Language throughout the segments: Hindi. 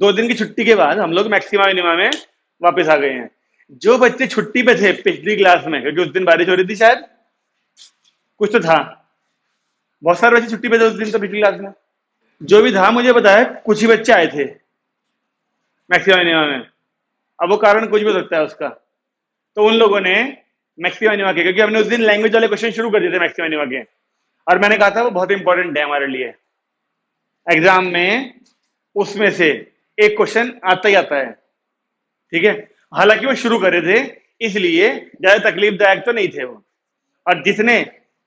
2 दिन की छुट्टी के बाद हम लोग मैक्सिमा मिनिमा में वापस आ गए हैं। जो बच्चे छुट्टी पे थे पिछली क्लास में, क्योंकि उस दिन बारिश हो रही थी शायद, कुछ तो था, बहुत सारे बच्चे छुट्टी पे थे उस दिन तो पिछली क्लास में। जो भी था मुझे बताया कुछ ही बच्चे आए थे मैक्सिमा मिनिमा में। अब वो कारण कुछ भी हो सकता है उसका। तो उन लोगों ने मैक्सिमा मिनिमा के, क्योंकि हमने उस दिन लैंग्वेज वाले क्वेश्चन शुरू कर दिए थे मैक्सिमा मिनिमा के, और मैंने कहा था वो बहुत इंपॉर्टेंट है हमारे लिए, एग्जाम में उसमें से एक क्वेश्चन आता ही आता है। ठीक है, हालांकि वो शुरू करे थे इसलिए ज्यादा तकलीफदायक तो नहीं थे वो। और जिसने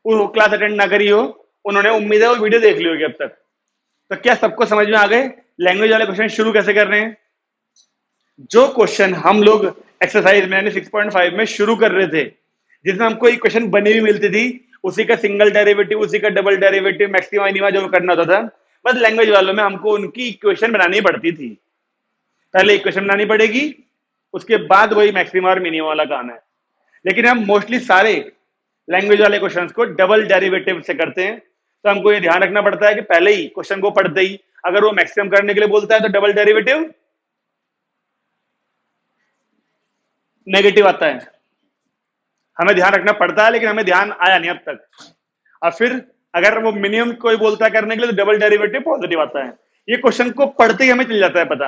वो क्लास अटेंड ना करी हो उन्होंने, उम्मीद है, वो वीडियो देख ली होगी अब तक। तो क्या सबको समझ में आ गए लैंग्वेज वाले क्वेश्चन शुरू कैसे कर रहे हैं? जो क्वेश्चन हम लोग एक्सरसाइज में यानी 6.5 में शुरू कर रहे थे, जिसमें हमको एक क्वेश्चन बनी हुई मिलती थी, उसी का सिंगल डेरिवेटिव, उसी का डबल डेरिवेटिव, मैक्सिमा मिनिमा जो करना होता था, बस लैंग्वेज वालों में हमको उनकी इक्वेशन बनानी पड़ती थी। पहले इक्वेशन बनानी पड़ेगी, उसके बाद वही मैक्सिमा और मिनिमा वाला काम है। लेकिन हम मोस्टली सारे लैंग्वेज वाले क्वेश्चंस को डबल डेरिवेटिव से करते हैं। तो हमको ये ध्यान रखना पड़ता है कि पहले ही क्वेश्चन को पढ़ते ही अगर वो मैक्सिमम करने के लिए बोलता है तो डबल डेरिवेटिव नेगेटिव आता है। हमें ध्यान रखना पड़ता है, लेकिन हमें ध्यान आया नहीं अब तक। और फिर अगर वो मिनिमम कोई बोलता है करने के लिए तो डबल डेरिवेटिव पॉजिटिव आता है। ये क्वेश्चन को पढ़ते ही हमें चल जाता है पता।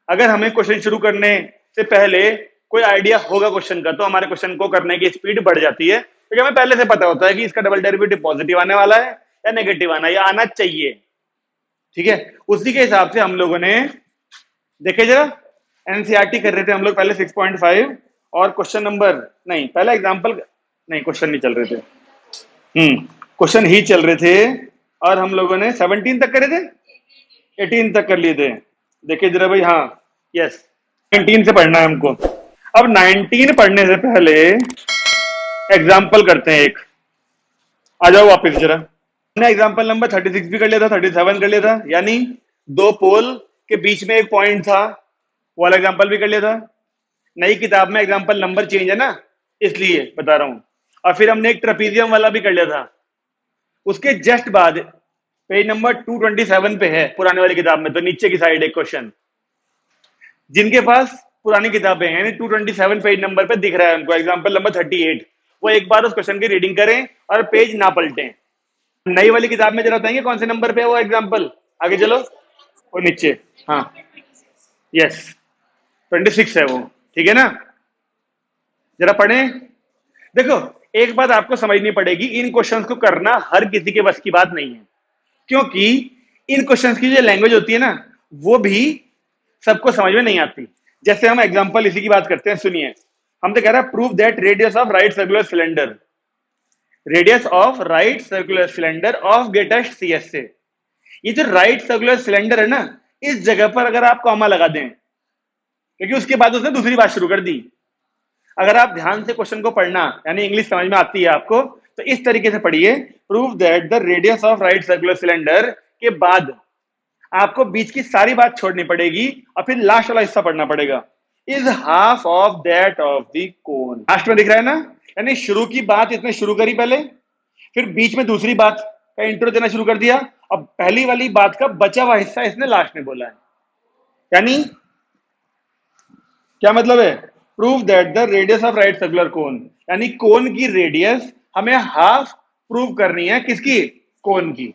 अगर हमें क्वेश्चन शुरू करने से पहले कोई आइडिया होगा क्वेश्चन का, तो हमारे क्वेश्चन को करने की स्पीड बढ़ जाती है, क्योंकि हमें पहले से पता होता है कि इसका डबल डेरिवेटिव पॉजिटिव आने वाला है या नेगेटिव आना चाहिए। ठीक है, उसी के हिसाब से हम लोगों ने देखे, जरा एनसीईआरटी कर रहे थे हम लोग पहले 6.5, और क्वेश्चन नंबर नहीं, पहला एग्जाम्पल नहीं, क्वेश्चन नहीं चल रहे थे, क्वेश्चन ही चल रहे थे, और हम लोगों ने 17 तक करे थे, 18 तक कर लिए थे। देखिए जरा भाई, हाँ यस, 19 से पढ़ना है हमको। अब 19 पढ़ने से पहले एग्जाम्पल करते हैं एक। आ जाओ वापस जरा। हमने एग्जाम्पल नंबर 36 भी कर लिया था, 37 कर लिया था, यानी 2 पोल के बीच में एक पॉइंट था, वो वाला एग्जाम्पल भी कर लिया था। नई किताब में एग्जाम्पल नंबर चेंज है ना, इसलिए बता रहा हूं। और फिर हमने एक ट्रेपीजियम वाला भी कर लिया था। उसके जस्ट बाद पेज नंबर 227 पे है पुराने वाली किताब में, तो नीचे की साइड एक क्वेश्चन। जिनके पास पुरानी किताबें हैं, यानी 227 पेज नंबर पे दिख रहा है उनको एग्जाम्पल नंबर 38, वो एक बार उस क्वेश्चन की रीडिंग करें और पेज ना पलटें। नई वाली किताब में जरा बताएंगे कौन से नंबर पे है वो एग्जाम्पल? आगे चलो, वो नीचे, हाँ यस 26 है वो, ठीक है ना? जरा पढ़ें। देखो, एक बात आपको समझनी पड़ेगी, इन क्वेश्चंस को करना हर किसी के बस की बात नहीं है, क्योंकि इन क्वेश्चंस की जो लैंग्वेज होती है ना, वो भी सबको समझ में नहीं आती। जैसे हम एग्जांपल इसी की बात करते हैं, सुनिए। हम तो कह रहे हैं prove that radius of right circular cylinder, radius of right circular cylinder of greatest CS से। ये जो राइट सर्कुलर सिलेंडर है ना, इस जगह पर अगर आप कॉमा लगा दें, क्योंकि उसके बाद उसने दूसरी बात शुरू कर दी। अगर आप ध्यान से क्वेश्चन को पढ़ना, यानी इंग्लिश समझ में आती है आपको, तो इस तरीके से पढ़िए, prove that the radius of right circular cylinder के बाद आपको बीच की सारी बात छोड़नी पड़ेगी और फिर लास्ट वाला हिस्सा पढ़ना पड़ेगा। Is half of that of the cone. Last में दिख रहा है ना, यानी शुरू की बात इसने शुरू करी पहले, फिर बीच में दूसरी बात का इंट्रो देना शुरू कर दिया, अब पहली वाली बात का बचा हुआ हिस्सा इसने लास्ट में बोला है। यानी क्या मतलब है? Prove that the radius of right circular cone, यानी कोन की रेडियस हमें हाफ प्रूव करनी है। किसकी? कोन की।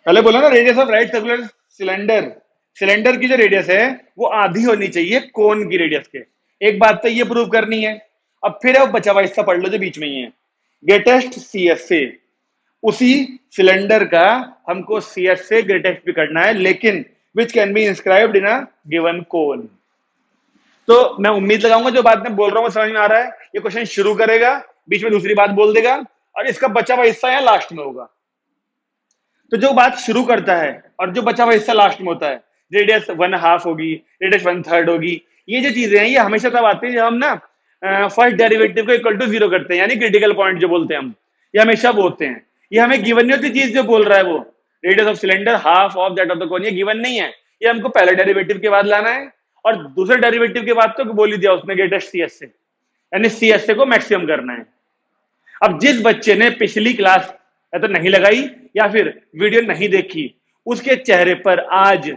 पहले बोला ना, radius of right circular cylinder, cylinder की जो रेडियस है वो आधी होनी चाहिए कोन की रेडियस के। एक बात तो ये प्रूव करनी है। अब फिर अब बचा हुआ हिस्सा पढ़ लो जो बीच में ही है, ग्रेटेस्ट सीएस से। उसी सिलेंडर का हमको सीएस से ग्रेटेस्ट भी करना है, लेकिन which can be inscribed in a given cone. तो मैं उम्मीद लगाऊंगा जो बात मैं बोल रहा हूं समझ में आ रहा है। ये क्वेश्चन शुरू करेगा, बीच में दूसरी बात बोल देगा, और इसका बचा हुआ हिस्सा यहाँ लास्ट में होगा। तो जो बात शुरू करता है और जो बचा हुआ हिस्सा लास्ट में होता है, रेडियस 1/2 होगी, रेडियस 1/3 होगी, ये जो चीजें हैं ये हमेशा तब आती है जब हम ना फर्स्ट डेरिवेटिव को इक्वल टू 0 करते हैं, यानी क्रिटिकल पॉइंट जो बोलते हैं हम, ये हमेशा वो होते हैं। ये हमें गिवन नहीं होती चीज जो बोल रहा है वो, radius of cylinder half of that of the कोन, ये गिवन नहीं है। ये हमको पहले डेरिवेटिव के बाद लाना है, और दूसरे डेरिवेटिव के बाद तो बोल ही दिया उसने ग्रेटेस्ट सीएस से, यानी सीएस को मैक्सिमम करना है। अब जिस बच्चे ने पिछली क्लास या तो नहीं लगाई या फिर वीडियो नहीं देखी, उसके चेहरे पर आज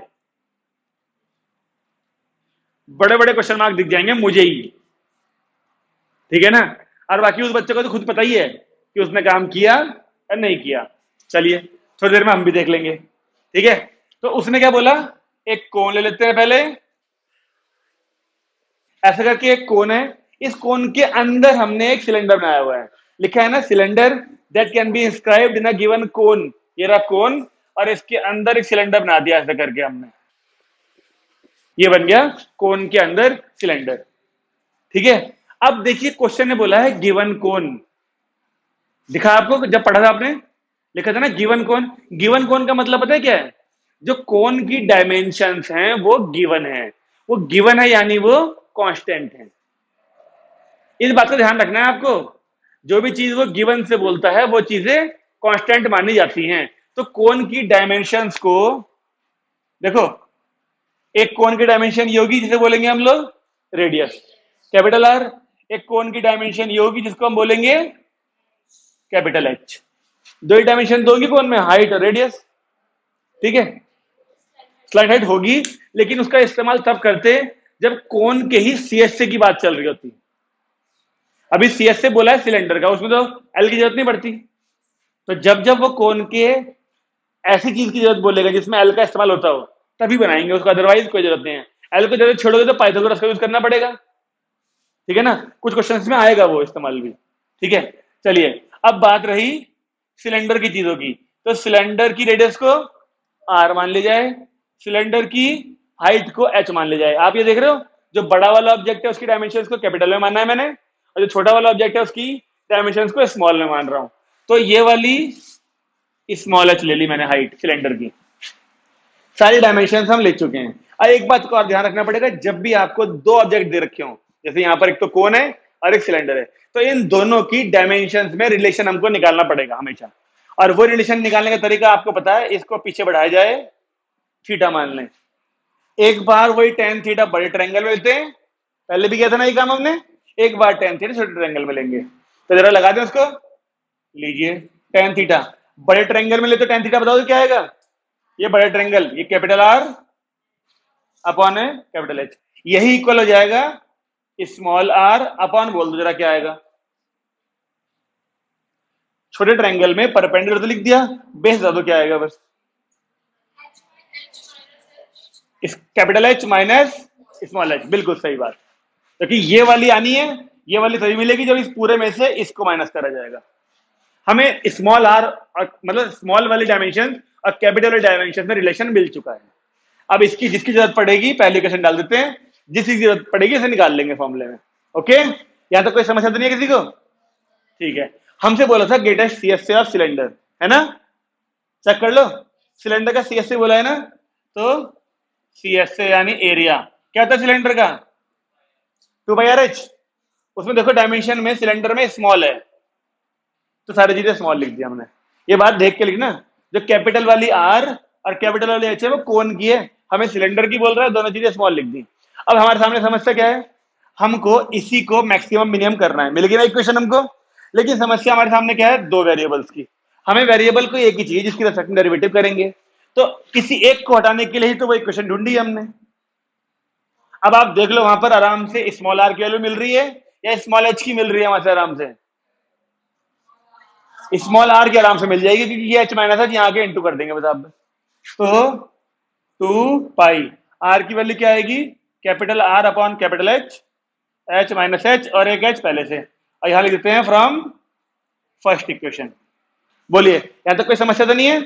बड़े बड़े क्वेश्चन मार्क दिख जाएंगे मुझे ही, ठीक है ना। और बाकी उस बच्चे को तो खुद पता ही है कि उसने काम किया या नहीं किया। चलिए थोड़ी देर में हम भी देख लेंगे, ठीक है। तो उसने क्या बोला, एक कोन ले लेते हैं पहले, ऐसा करके एक कोन है, इस कोन के अंदर हमने एक सिलेंडर बनाया हुआ है, लिखा है ना cylinder that can be inscribed in a given cone. ये रहा कोन, और इसके अंदर एक सिलेंडर बना दिया ऐसा करके हमने, ये बन गया कोन के अंदर सिलेंडर, ठीक है। अब देखिए क्वेश्चन ने बोला है गिवन कोन, दिखा आपको जब पढ़ा था आपने, लिखा था ना गिवन कोन। गिवन कोन का मतलब पता है क्या है, जो कोन की डायमेंशंस हैं वो गिवन है, वो गिवन है यानी वो कांस्टेंट है। इस बात का ध्यान रखना है आपको, जो भी चीज वो गिवन से बोलता है वो चीजें कांस्टेंट मानी जाती हैं। तो कोन की डायमेंशंस को देखो, एक कोन की डायमेंशन ये होगी जिसे बोलेंगे हम लोग रेडियस, कैपिटल आर। एक कोन की डायमेंशन ये होगी जिसको हम बोलेंगे कैपिटल एच। दो ही डायमेंशन दोगे कोन में, हाइट और रेडियस, ठीक है। स्लाइड हाइट होगी, लेकिन उसका इस्तेमाल तब करते जब कोन के ही सीएसए की बात चल रही होती। अभी सीएसए बोला है सिलेंडर का, उसमें तो एल की जरूरत नहीं पड़ती। तो जब जब वो कोन के ऐसी चीज की जरूरत बोलेगा जिसमें एल का इस्तेमाल होता हो, तभी बनाएंगे उसको, अदरवाइज कोई जरूरत नहीं है। एल को जरूरत छोड़ोगे तो पाइथागोरस का यूज करना पड़ेगा, ठीक है ना। कुछ क्वेश्चंस में आएगा वो इस्तेमाल भी, ठीक है। चलिए अब बात रही सिलेंडर की चीजों की, तो सिलेंडर की रेडियस को आर मान ली जाए, सिलेंडर की हाइट को एच मान ली जाए। आप ये देख रहे हो, जो बड़ा वाला ऑब्जेक्ट है उसकी डायमेंशन को कैपिटल में मानना है मैंने, और जो छोटा वाला ऑब्जेक्ट है उसकी डायमेंशन को स्मॉल में मान रहा हूं। तो ये वाली स्मॉल एच ले ली मैंने हाइट सिलेंडर की, सारी डायमेंशन हम ले चुके हैं। अब एक बात को और ध्यान रखना पड़ेगा, जब भी आपको दो ऑब्जेक्ट दे रखे हो, जैसे यहाँ पर एक तो कोन है और एक सिलेंडर है, तो इन दोनों की डायमेंशन में रिलेशन हमको निकालना पड़ेगा हमेशा। और वो रिलेशन निकालने का तरीका आपको पता है, इसको पीछे बढ़ाया जाए, थीटा मान लें, एक बार वही टेन थीटा बड़े ट्रायंगल में लेते हैं, पहले भी किया था ना ये काम हमने, एक बार टेन थीटा छोटे ट्रायंगल में लेंगे। तो जरा लगा दें उसको, लीजिए टेन थीटा बड़े ट्रायंगल में लेते, टेन थीटा बताओ क्या आएगा, ये बड़े ट्रायंगल, ये कैपिटल आर अपॉन है कैपिटल एच, यही इक्वल हो जाएगा स्मॉल आर अपॉन, बोल दो जरा क्या आएगा। छोटे ट्रायंगल में परपेंडिकुलर तो लिख दिया, बेस बता दो क्या आएगा बस, इस capital H minus small H, बिल्कुल सही बात। क्योंकि ये वाली आनी है, ये वाली तभी मिलेगी जब इस पूरे में से इसको माइनस करा जाएगा। हमें स्मॉल आर मतलब स्मॉल वाली डायमेंशन और कैपिटल वाली डायमेंशन में रिलेशन मिल चुका है। अब इसकी जिसकी जरूरत पड़ेगी पहले इक्वेशन डाल देते हैं, जिसकी जरूरत पड़ेगी इसे निकाल लेंगे फॉर्मूले में। ओके, यहां तक कोई समस्या तो नहीं है किसी को? ठीक है, हमसे बोला था ग्रेटेस्ट सीएसए ऑफ सिलेंडर, है ना, चेक कर लो। सिलेंडर का सीएसए बोला है ना, तो सीएसए यानी एरिया क्या होता है सिलेंडर का, 2/RH। उसमें देखो डायमेंशन में सिलेंडर में स्मॉल है, तो सारी चीजें स्मॉल लिख दिया हमने। ये बात देख के लिखना, जो कैपिटल वाली आर और कैपिटल वाली एच है वो कोन की है, हमें सिलेंडर की बोल रहा है, दोनों चीजें स्मॉल लिख दी। अब हमारे सामने समस्या क्या है, हमको इसी को मैक्सिमम मिनिमम करना है, मिल गई ना इक्वेशन हमको। लेकिन समस्या हमारे सामने क्या है, दो वेरिएबल्स की, हमें वेरिएबल को एक ही चाहिए जिसकी रेस्पेक्ट में डेरिवेटिव करेंगे, तो किसी एक को हटाने के लिए ही तो वो इक्वेशन ढूंढी हमने। अब आप देख लो वहां पर आराम से स्मॉल आर की वैल्यू मिल रही है या स्मॉल एच की मिल रही है, वहां से आराम से स्मॉल आर की आराम से मिल जाएगी, क्योंकि ये एच माइनस एच यहाँ के इंटू कर देंगे बस आप। तो 2 पाई आर की वैल्यू क्या आएगी, capital R upon capital H, H minus H और एक एच पहले से, और यहां लिख देते हैं फ्रॉम फर्स्ट इक्वेशन। बोलिए यहां तक कोई समस्या तो नहीं है?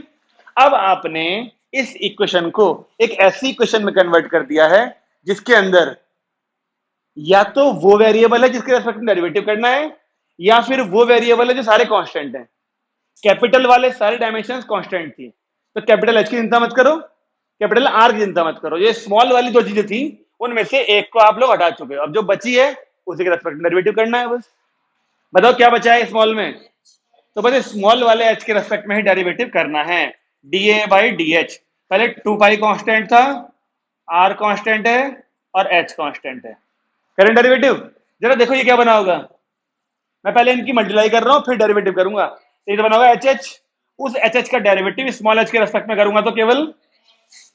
अब आपने इस इक्वेशन को एक ऐसी इक्वेशन में कन्वर्ट कर दिया है जिसके अंदर या तो वो वेरिएबल है जिसके रेस्पेक्ट में डेरिवेटिव करना है, या फिर वो वेरिएबल है जो सारे कांस्टेंट हैं। कैपिटल वाले सारे डायमेंशंस कांस्टेंट थी, तो कैपिटल एच की चिंता मत करो, कैपिटल आर की चिंता मत करो, ये स्मॉल वाली दो चीजें थी उनमें से एक को आप लोग हटा चुके हो, अब जो बची है उसी के रेस्पेक्ट में डेरिवेटिव करना है बस। बताओ क्या बचा है स्मॉल में, तो बस स्मॉल वाले एच के रेस्पेक्ट में ही डेरिवेटिव करना है, डीए बाई डी एच। पहले 2 पाई कांस्टेंट था, आर कांस्टेंट है और एच कांस्टेंट है, करें डेरिवेटिव। जरा देखो ये क्या बना होगा, मैं पहले इनकी मल्टीप्लाई कर रहा हूं फिर डेरिवेटिव करूंगा, तो ये बना होगा एच एच, उस एच एच का डेरिवेटिव स्मॉल एच के रेस्पेक्ट में करूंगा तो केवल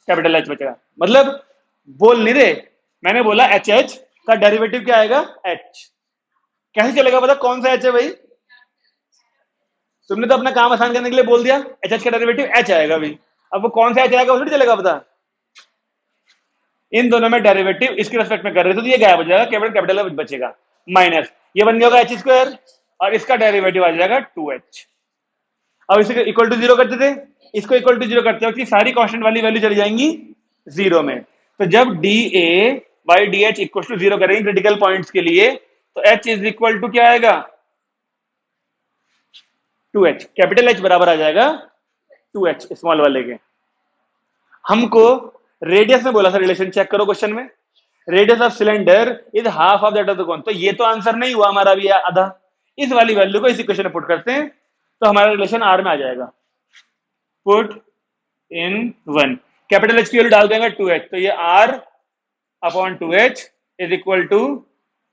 कैपिटल एच बचेगा। मतलब बोल नहीं रहे मैंने बोला एच एच का डेरिवेटिव क्या आएगा, एच। कैसे चलेगा पता कौन सा एच है भाई? तुमने तो अपना काम आसान करने के लिए बोल दिया एच एच का डेरिवेटिव एच आएगा भाई। अब वो कौन सा एच आएगा वो थोड़ी चलेगा पता। इन दोनों में डेरिवेटिव इसके रेस्पेक्ट में कर रहे थे तो ये गायब हो जाएगा, केवल कैपिटल बचेगा माइनस ये बन जाएगा एच स्क्वायर और इसका डेरिवेटिव आ जाएगा 2h। अब इसे इक्वल टू जीरो करते थे, इसको इक्वल टू जीरो करते वक्त सारी कांस्टेंट वाली वैल्यू चली जाएंगी जीरो में। तो जब d A by d h equal to zero करेंगे क्रिटिकल पॉइंट्स के लिए तो एच इज इक्वल टू क्या आएगा, 2h। कैपिटल एच बराबर आ जाएगा 2h स्मॉल वाले के। हमको रेडियस में बोला था, रिलेशन चेक करो क्वेश्चन में, radius of cylinder is half of that of the कोन। तो ये तो आंसर नहीं हुआ हमारा भी आधा। इस वाली वैल्यू को इस इक्वेशन में पुट करते हैं तो हमारा रिलेशन आर में आ जाएगा। पुट इन 1, कैपिटल एच की वैल्यू डाल देंगे 2h, तो ये r upon 2h is equal to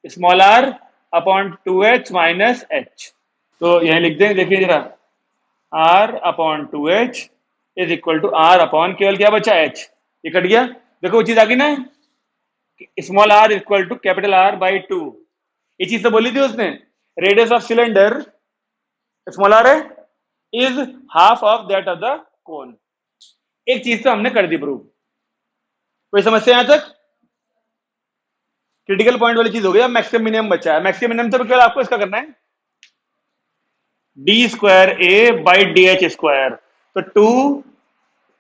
small r upon 2h minus h। तो यहां लिख दें, देखिए जरा, r upon 2h is equal to r upon केवल क्या बचा h, ये कट गया। देखो वो चीज आ गई ना, small r equal to capital R by 2। ये चीज तो बोली थी उसने, radius of cylinder small r है is half of that of the cone. एक चीज तो हमने कर दी प्रूव। कोई समस्या यहां तक? क्रिटिकल पॉइंट वाली चीज हो गई। अब मैक्सिमम मिनिमम बचा है। मैक्सिमम मिनिमम से केवल आपको इसका करना है D square A by d H square. तो 2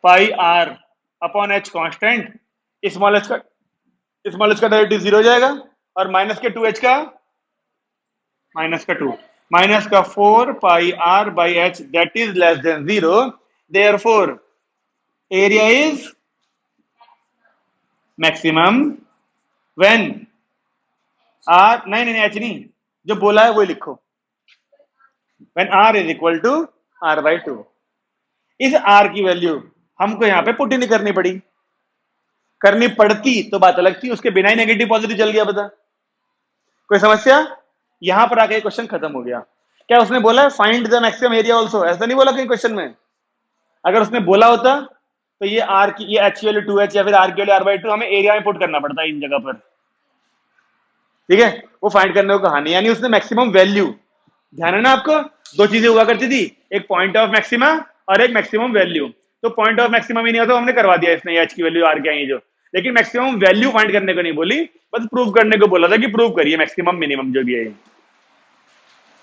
पाई r upon h constant, small h का डेरिवेटिव जीरो हो जाएगा और माइनस के 2h का माइनस का 2 माइनस का 4 pi r by h that is less than zero. Therefore area is maximum when r, नहीं h नहीं, जो बोला है वही लिखो, when r is equal to r by 2। इस r की वैल्यू हमको यहां पे पुट ही नहीं करनी पड़ी, करनी पड़ती तो बात अलग थी, उसके बिना ही नेगेटिव पॉजिटिव चल गया पता। कोई समस्या? यहां पर आके क्वेश्चन खत्म हो गया। क्या उसने बोला find the maximum area also, ऐसा नहीं बोला कहीं क्वेश्चन में। अगर उसने बोला होता तो ये r की ये h वैल्यू 2h या फिर r की वैल्यू r बाई 2 हमें एरिया में पुट करना पड़ता है इन जगह पर, ठीक है। वो फाइंड करने को कहा नहीं, यानी उसने मैक्सिमम वैल्यू, ध्यान है ना आपको, दो चीजें हुआ करती थी, एक पॉइंट ऑफ मैक्सिमा और एक मैक्सिमम वैल्यू। तो पॉइंट ऑफ मैक्सिमम ही नहीं होता, हमने करवा दिया इसने h की वैल्यू r क्या है जो, लेकिन मैक्सिमम वैल्यू फाइंड करने को नहीं बोली, बस प्रूव करने को बोला था कि प्रूव करिए मैक्सिमम मिनिमम जो भी है।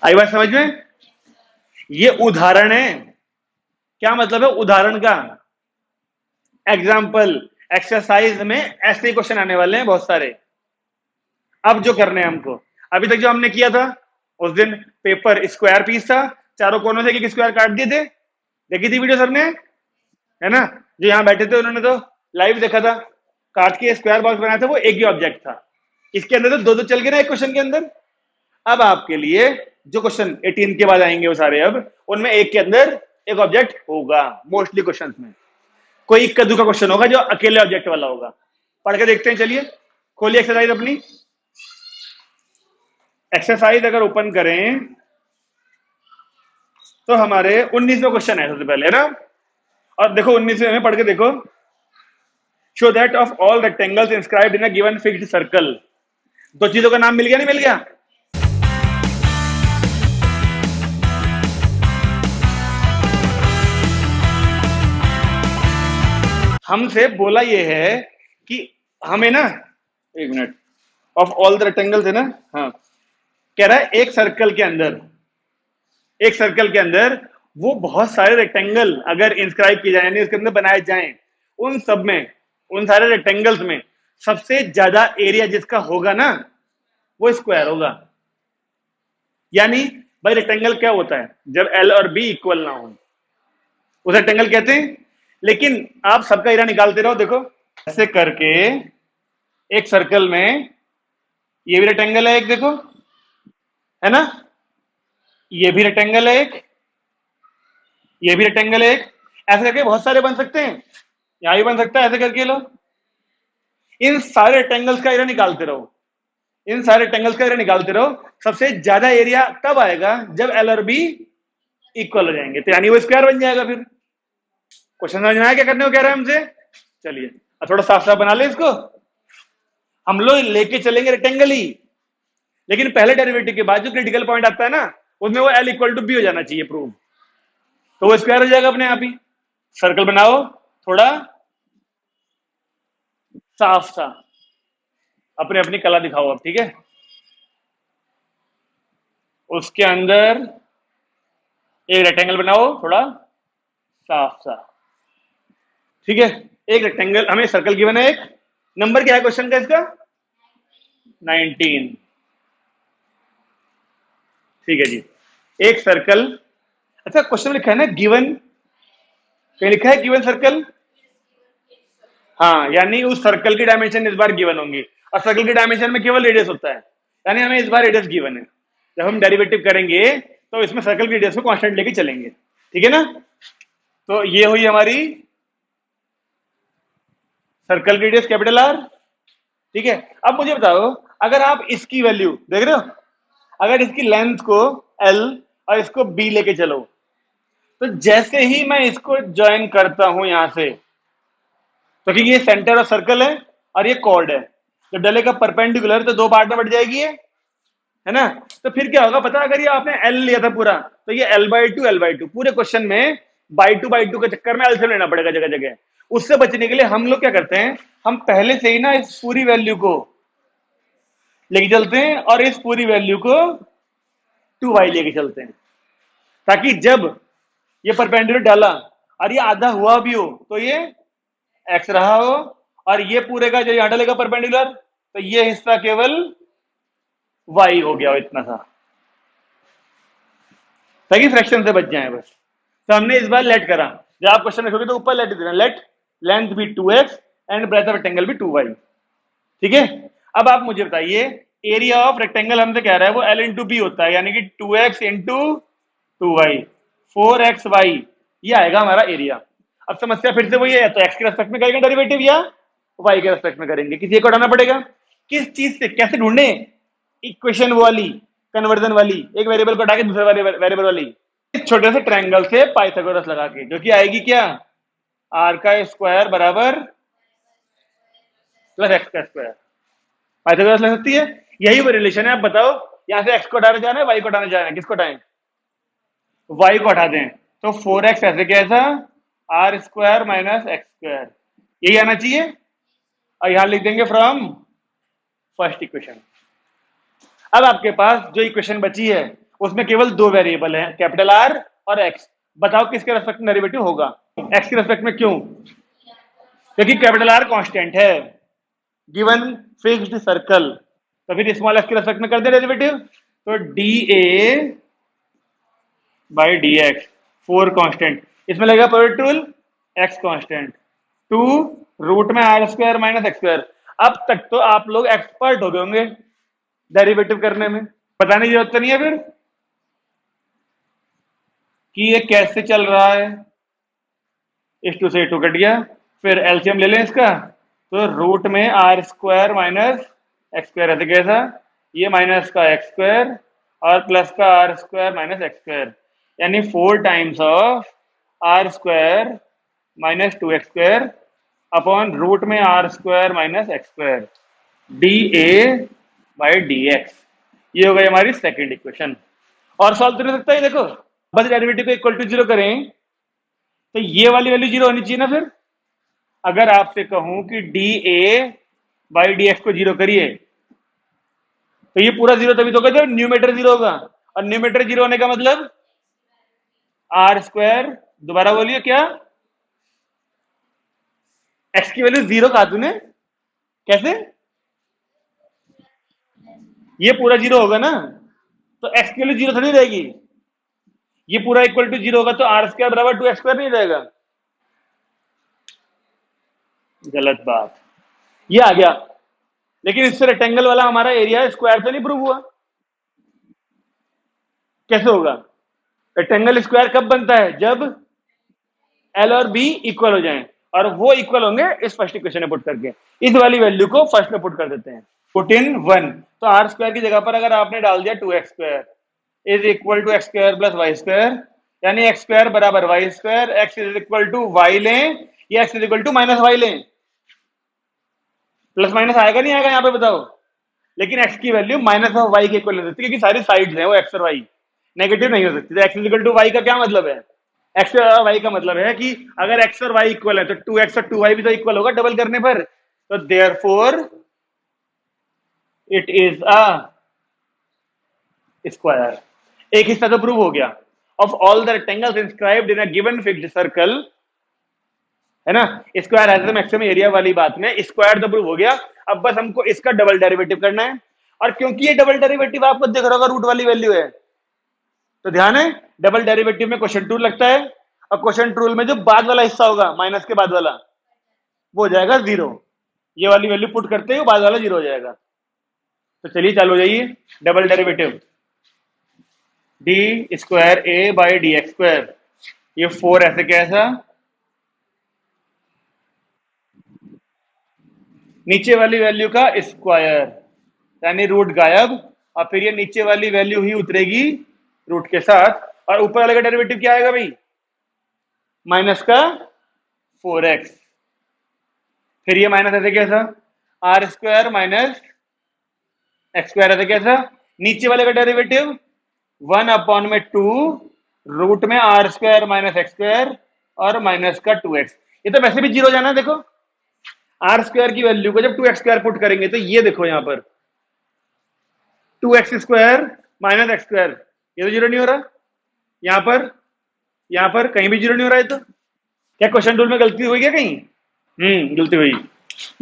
आई बात समझ में? ये उदाहरण है। क्या मतलब है उदाहरण का? एग्जाम्पल, एक्सरसाइज में ऐसे क्वेश्चन आने वाले हैं बहुत सारे। अब जो करने हैं हमको, अभी तक जो हमने किया था उस दिन पेपर स्क्वायर पीस था, चारों कोनों से एक स्क्वायर काट दिए थे, देखी थी वीडियो सबने, है ना। जो यहां बैठे थे उन्होंने तो लाइव देखा था, काट के स्क्वायर बॉक्स बनाया था, वो एक ही ऑब्जेक्ट था। इसके अंदर तो दो दो चल गए ना एक क्वेश्चन के अंदर। अब आपके लिए जो क्वेश्चन 18 के बाद आएंगे वो सारे, अब उनमें एक के अंदर एक ऑब्जेक्ट होगा मोस्टली क्वेश्चन में। कोई इक्का दुक्का क्वेश्चन होगा जो अकेले ऑब्जेक्ट वाला होगा। पढ़ के देखते हैं, चलिए खोलिए एक्सरसाइज अपनी। एक्सरसाइज अगर ओपन करें तो हमारे 19वां क्वेश्चन है सबसे पहले, है ना। और देखो 19वें में पढ़ के देखो, show that of all rectangles inscribed in a given fixed circle. दो चीजों का नाम मिल गया, नहीं मिल गया? हमसे बोला ये है कि हमें ना, एक minute, of all the rectangles है ना, हाँ, कह रहा है एक सर्कल के अंदर वो बहुत सारे रेक्टेंगल अगर इंस्क्राइब किए जाए, यानी उसके अंदर बनाए जाएं, उन सब में, उन सारे रेक्टेंगल्स में सबसे ज्यादा एरिया जिसका होगा ना वो स्क्वायर होगा। यानी भाई रेक्टेंगल क्या होता है? जब एल और बी इक्वल ना हो उसे रेक्टेंगल कहते हैं। लेकिन आप सबका एरिया निकालते रहो, देखो ऐसे करके एक सर्कल में ये भी रेक्टेंगल है एक, देखो, है ना, ये भी रेक्टेंगल है एक, ये भी रेक्टेंगल है एक, ऐसे करके बहुत सारे बन सकते हैं, यहां भी बन सकता है, ऐसे करके लो। इन सारे रेक्टेंगल्स का एरिया निकालते रहो, इन सारे रेक्टेंगल्स का एरिया निकालते रहो। सबसे ज्यादा एरिया तब आएगा जब एल और बी इक्वल हो जाएंगे, तो यानी वो स्क्वायर बन जाएगा। फिर क्वेश्चन समझ में आया क्या करने को कह रहा है हमसे? चलिए अब थोड़ा साफ साफ बना ले इसको। हम लोग लेके चलेंगे रेक्टेंगल ही, लेकिन पहले डेरिवेटिव के बाद जो क्रिटिकल पॉइंट आता है ना, उसमें वो L इक्वल टू बी हो जाना चाहिए प्रूव, तो वो स्क्वायर हो जाएगा अपने आप ही। सर्कल बनाओ थोड़ा साफ सा, अपने अपनी कला दिखाओ अब, ठीक है। उसके अंदर एक रेक्टेंगल बनाओ थोड़ा साफ सा, ठीक है। एक रेक्टेंगल, हमें सर्कल गिवन है, एक नंबर क्या है क्वेश्चन का इसका 19, ठीक है जी। एक सर्कल, अच्छा क्वेश्चन में लिखा है ना गिवन, कहीं लिखा है गिवन सर्कल, हाँ, यानी उस सर्कल की डायमेंशन इस बार गिवन होंगी, और सर्कल की डायमेंशन में केवल रेडियस होता है, यानी हमें इस बार रेडियस गिवन है। जब हम डेरिवेटिव करेंगे तो इसमें सर्कल की रेडियस को कांस्टेंट लेके चलेंगे, ठीक है ना। तो ये हुई हमारी सर्कल की रेडियस कैपिटल आर, ठीक है। अब मुझे बताओ, अगर आप इसकी वैल्यू देख रहे हो, अगर इसकी लेंथ को L और इसको B लेके चलो, तो जैसे ही मैं इसको ज्वाइन करता हूं यहां से, तो क्योंकि ये सेंटर ऑफ सर्कल है और ये कॉर्ड है, तो डलेगा परपेंडिकुलर, तो दो पार्ट में बढ़ जाएगी ये, है ना। तो फिर क्या होगा पता, अगर ये आपने L लिया था पूरा, तो ये L/2 पूरे क्वेश्चन में बाई टू के चक्कर में L से लेना पड़ेगा जगह जगह। उससे बचने के लिए हम लोग क्या करते हैं, हम पहले से ही ना इस पूरी वैल्यू को लेके चलते हैं और इस पूरी वैल्यू को 2y लेके चलते हैं, ताकि जब ये परपेंडिकुलर डाला और ये आधा हुआ भी हो तो ये x रहा हो, और ये पूरे का जो यहां डालेगा परपेंडिकुलर, तो ये हिस्सा केवल y हो गया हो, इतना सा, ताकि फ्रैक्शन से बच जाए बस। तो हमने इस बार लेट करा, जब आप क्वेश्चन लिखोगे तो ऊपर लेट देना, लेट लेंथ भी 2x and breadth of rectangle भी 2y, ठीक है। अब आप मुझे बताइए, एरिया ऑफ रेक्टेंगल हमसे कह रहा है वो L इंटू बी होता है, यानी कि 2x इंटू 2y, 4xy, ये आएगा हमारा एरिया। अब समस्या फिर से वही है, तो x के रेस्पेक्ट में करेंगे डेरिवेटिव या y के रेस्पेक्ट में करेंगे, किसी एक को हटाना पड़ेगा। किस चीज से, कैसे ढूंढे, इक्वेशन वाली, कन्वर्जन वाली, एक वेरिएबल को हटा के दूसरे वेरिएबल वाली, छोटे से ट्रायंगल से पाइथागोरस लगा के, जो कि आएगी क्या, r का स्क्वायर बराबर प्लस x का स्क्वायर, पाइथागोरस लग सकती है। यही वो रिलेशन है। आप बताओ, यहां से x को हटाने जाना है, y को हटाने जाना है, किसको हटाएं, y को हटा दें, तो 4x ऐसे कैसा, r square minus x square, यही आना चाहिए। और यहां लिख देंगे फ्रॉम फर्स्ट इक्वेशन। अब आपके पास जो इक्वेशन बची है उसमें केवल दो वेरिएबल हैं, कैपिटल R और x। बताओ किसके रेस्पेक्ट में डेरिवेटिव होगा, x के रेस्पेक्ट में, क्यों, क्योंकि कैपिटल R कांस्टेंट है, गिवन फिक्स्ड सर्कल, तो फिर स्मॉल x के रेस्पेक्ट में कर दे डेरिवेटिव, तो dA बाई dx, 4 कांस्टेंट, इसमें लगेगा product rule, x constant, 2 root में r square minus x square. अब तक तो आप लोग एक्सपर्ट हो गए होंगे डेरिवेटिव करने में, बताने की जरूरत तो नहीं है फिर कि ये कैसे चल रहा है। इस 2 से 2 कट गया, फिर एलसीएम ले लें इसका, तो रूट में r square minus x square है, कैसा, ये माइनस का एक्स स्क्वायर और प्लस का r square minus x square, यानी 4 times of r square minus 2x square upon root में r square minus x square, dA by dx। ये हो गई हमारी सेकंड इक्वेशन। और सॉल्व तो नहीं सकता है, देखो बस डेरिवेटिव को इक्वल टू 0 करें तो ये वाली वैल्यू 0 होनी चाहिए ना। फिर अगर आपसे कहूं कि dA बाई dx को 0 करिए, तो ये पूरा 0 तभी तो होगा जब न्यूमेटर 0 होगा, और न्यूमेटर 0 होने का मतलब r स्क्वायर, दोबारा बोलिए क्या, x की वैल्यू 0 कहा तूने, कैसे, ये पूरा 0 होगा ना, तो x की वैल्यू 0 थोड़ी रहेगी, ये पूरा इक्वल टू 0 होगा, तो r स्क्वायर बराबर 2x स्क्वायर नहीं रहेगा, गलत बात, ये आ गया। लेकिन इससे रेक्टेंगल वाला हमारा एरिया स्क्वायर से नहीं प्रूव हुआ, कैसे होगा, रेक्टेंगल स्क्वायर कब बनता है, जब L और B इक्वल हो जाएं, और वो इक्वल होंगे इस फर्स्ट इक्वेशन में पुट करके, इस वाली वैल्यू को फर्स्ट में पुट कर देते हैं, पुट इन 1, तो r स्क्वायर की जगह पर अगर आपने डाल दिया 2x square is equal to x square plus y square, यानी एक्स स्क्वायर बराबर y square, x is equal to y लें या x is equal to minus y लें, प्लस माइनस आएगा नहीं आएगा यहाँ पे बताओ? लेकिन x की वैल्यू माइनस ऑफ y के इक्वल हो सकती है, क्योंकि सारी साइड्स हैं वो x और y, नेगेटिव नहीं हो सकती। तो x is equal to y का क्या मतलब है? x और y का मतलब है कि अगर x और y इक्वल है तो 2x और 2y भी तो इक्वल होगा डबल करने पर। तो therefore it is a square. एक हिस्सा तो प्रूव हो गया। Of all the rectangles inscribed in a given fixed circle, है ना, square has the maximum area वाली बात में स्क्वायर तो प्रूव हो गया। अब बस हमको इसका डबल डेरिवेटिव करना है। और क्योंकि ये डबल डेरिवेटिव आपको दिख रहा होगा रूट वाली वैल्यू है, तो ध्यान है डबल डेरिवेटिव में क्वेश्चन रूल लगता है, और क्वेश्चन रूल में जो बाद वाला हिस्सा होगा माइनस के बाद वाला वो हो जाएगा जीरो। ये वाली वैल्यू पुट करते ही बाद वाला जीरो हो जाएगा। तो चलिए चालू हो जाइए। Double derivative D square A by d x square, ये 4 ऐसे कैसा, नीचे वाली वैल्यू का स्क्वायर यानी रूट गायब, और फिर ये नीचे वाली वैल्यू ही उतरेगी रूट के साथ, और ऊपर वाले का डेरिवेटिव क्या आएगा भाई? माइनस का 4x। फिर ये माइनस ऐसे कैसा, R square minus x square ऐसे कैसा, नीचे वाले का डेरिवेटिव 1/2 रूट में R square minus x square और माइनस का 2x। ये तो वैसे भी जीरो जाना है। देखो आर स्क्वायर की वैल्यू को जब 2x स्क्वायर पुट करेंगे तो ये देखो यहां पर 2x square minus x square, ये तो जीरो नहीं हो रहा। यहां पर कहीं भी जीरो नहीं हो रहा है। तो क्या क्वेश्चन रूल में गलती हुई क्या कहीं? गलती हुई।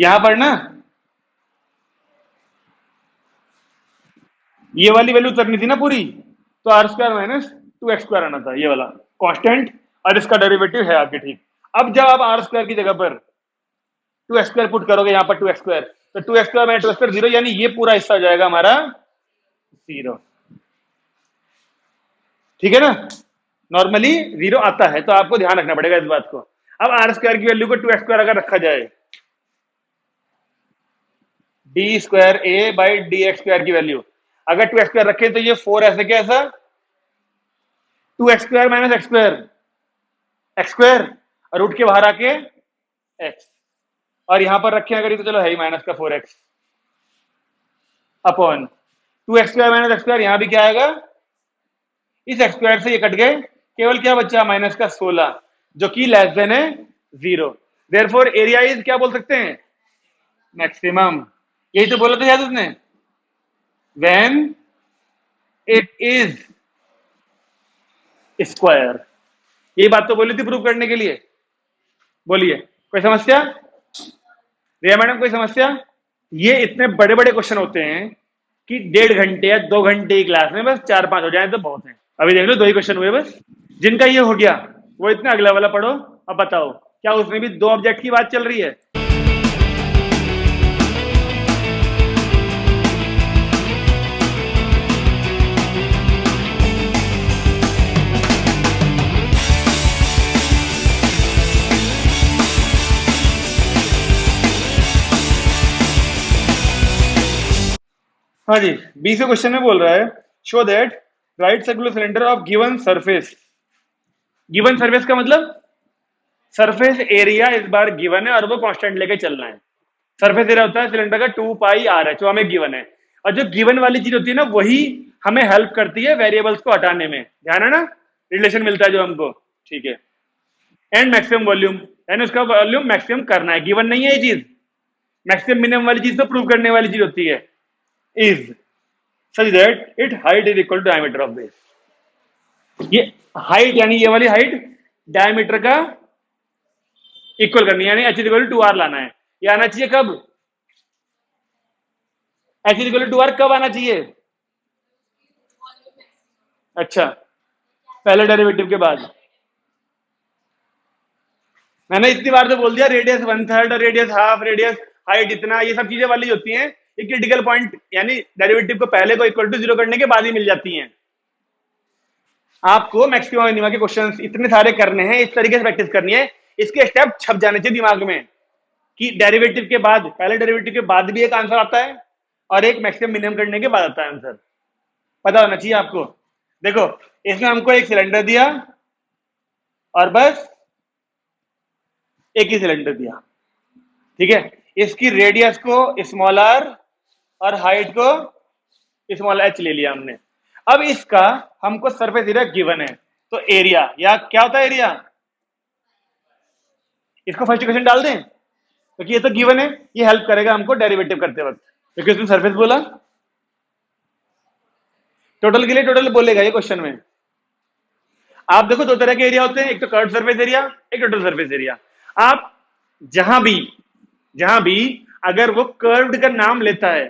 यहां पर ना ये वाली वैल्यू उतरनी थी ना पूरी, तो are square minus 2x square आना था, ये वाला कांस्टेंट, और इसका डेरिवेटिव है आगे। ठीक, अब जब आप आर स्क्वायर की जगह पर 2x स्क्वायर पुट करोगे, यहां पर 2x स्क्वायर, तो 2x square minus 2x square zero, यानी ये पूरा हिस्सा हो जाएगा हमारा जीरो। ठीक है ना, नॉर्मली जीरो आता है, तो आपको ध्यान रखना पड़ेगा इस बात को। अब आर स्क्वायर की वैल्यू को 2x स्क्वायर अगर रखा जाए, D square A by d x square की वैल्यू अगर 2x स्क्वायर रखे तो ये 4 ऐसे कैसा, 2x square minus x square, और रूट के बाहर आके x, और यहां पर रखे अगर तो चलो है ही माइनस का 4x upon 2x square minus x square, यहां भी क्या आएगा, इस एक्स स्क्वायर से ये कट गए, केवल क्या बच्चा माइनस का 16 जो कि लेस देन है जीरो। देयरफॉर एरिया इज क्या बोल सकते हैं, मैक्सिमम। यही तो बोला था याद उसने, व्हेन इट इज स्क्वायर। यही बात तो बोली थी प्रूव करने के लिए। बोलिए कोई समस्या? रिया मैडम कोई समस्या? ये इतने बड़े बड़े क्वेश्चन होते हैं कि 1.5 घंटे या 2 घंटे की क्लास में बस 4-5 हो जाए तो बहुत है। अभी देख लो 2 ही क्वेश्चन हुए बस। जिनका ये हो गया वो इतना अगला वाला पढ़ो। अब बताओ क्या उसमें भी 2 ऑब्जेक्ट की बात चल रही है? हाँ जी, 20वें क्वेश्चन में बोल रहा है show that right circular cylinder of given surface. Given surface का मतलब सरफेस एरिया इस बार गिवन है और वो कांस्टेंट लेके चलना है। सरफेस एरिया होता है सिलेंडर का 2πr जो हमें गिवन है, और जो गिवन वाली चीज होती है ना वही हमें हेल्प करती है वेरिएबल्स को हटाने में। ध्यान है ना, रिलेशन मिलता है जो हमको। ठीक है, एंड मैक्सिमम वॉल्यूम, यानी उसका वॉल्यूम मैक्सिमम करना है। गिवन नहीं है ये चीज, मैक्सिमम मिनिमम वाली चीज तो प्रूव करने वाली चीज होती है। Is such that it height is equal to diameter of base. ये हाइट यानी ये वाली हाइट डायमीटर का इक्वल करनी है, यानी h इक्वल टू 2r लाना है। ये आना चाहिए कब, h इक्वल टू 2r कब आना चाहिए? अच्छा, पहले डेरिवेटिव के बाद। मैंने इतनी बार तो बोल दिया रेडियस 1/3 और रेडियस हाफ, रेडियस हाइट इतना, ये सब चीजें वाली होती हैं ये क्रिटिकल पॉइंट, यानी डेरिवेटिव को पहले को इक्वल टू 0 करने के बाद ही मिल जाती हैं। आपको मैक्सिमम मिनिमम के क्वेश्चंस इतने सारे करने हैं, इस तरीके से प्रैक्टिस करनी है, इसके स्टेप छप जाने चाहिए दिमाग में कि डेरिवेटिव के बाद, पहले डेरिवेटिव के बाद भी एक आंसर आता है और एक मैक्सिमम मिनिमम करने के बाद आता है आंसर। पता होना चाहिए आपको। देखो इसमें हमको एक सिलेंडर दिया और बस एक ही सिलेंडर दिया, ठीक है। इसकी रेडियस को स्मॉल आर और हाइट को स्मॉल एच ले लिया हमने। अब इसका हमको सरफेस एरिया गिवन है, तो एरिया या क्या होता है एरिया, इसको फर्स्ट इक्वेशन डाल दें क्योंकि ये तो गिवन है, ये हेल्प करेगा हमको डेरिवेटिव करते वक्त, क्योंकि उसमें सरफेस बोला। टोटल के लिए टोटल बोलेगा ये क्वेश्चन में। आप देखो दो तरह के एरिया होते हैं, एक तो कर्व सरफेस एरिया, एक टोटल सरफेस एरिया। आप जहां भी अगर वो कर्व्ड का नाम लेता है,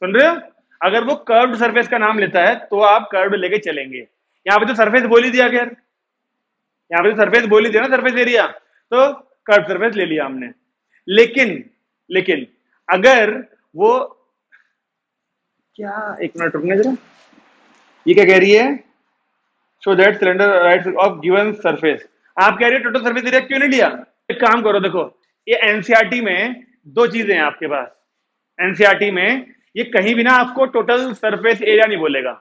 सुन रहे हो, अगर वो कर्व्ड सरफेस का नाम लेता है तो आप कर्व्ड लेके चलेंगे। यहां पे तो सरफेस बोल ही दिया, खैर यहां पे तो सरफेस बोल ही दिया ना, सरफेस एरिया, तो कर्व सरफेस ले लिया हमने। लेकिन लेकिन अगर वो क्या, एक मिनट रुकना जरा, ये क्या कह रही है, so that cylinder right of given surface, आप कह रही है टोटल सरफेस एरिया क्यों नहीं लिया। एक काम करो, देखो ये एनसीईआरटी में दो चीजें हैं आपके पास। एनसीईआरटी में ये कहीं भी ना आपको टोटल सरफेस एरिया नहीं बोलेगा,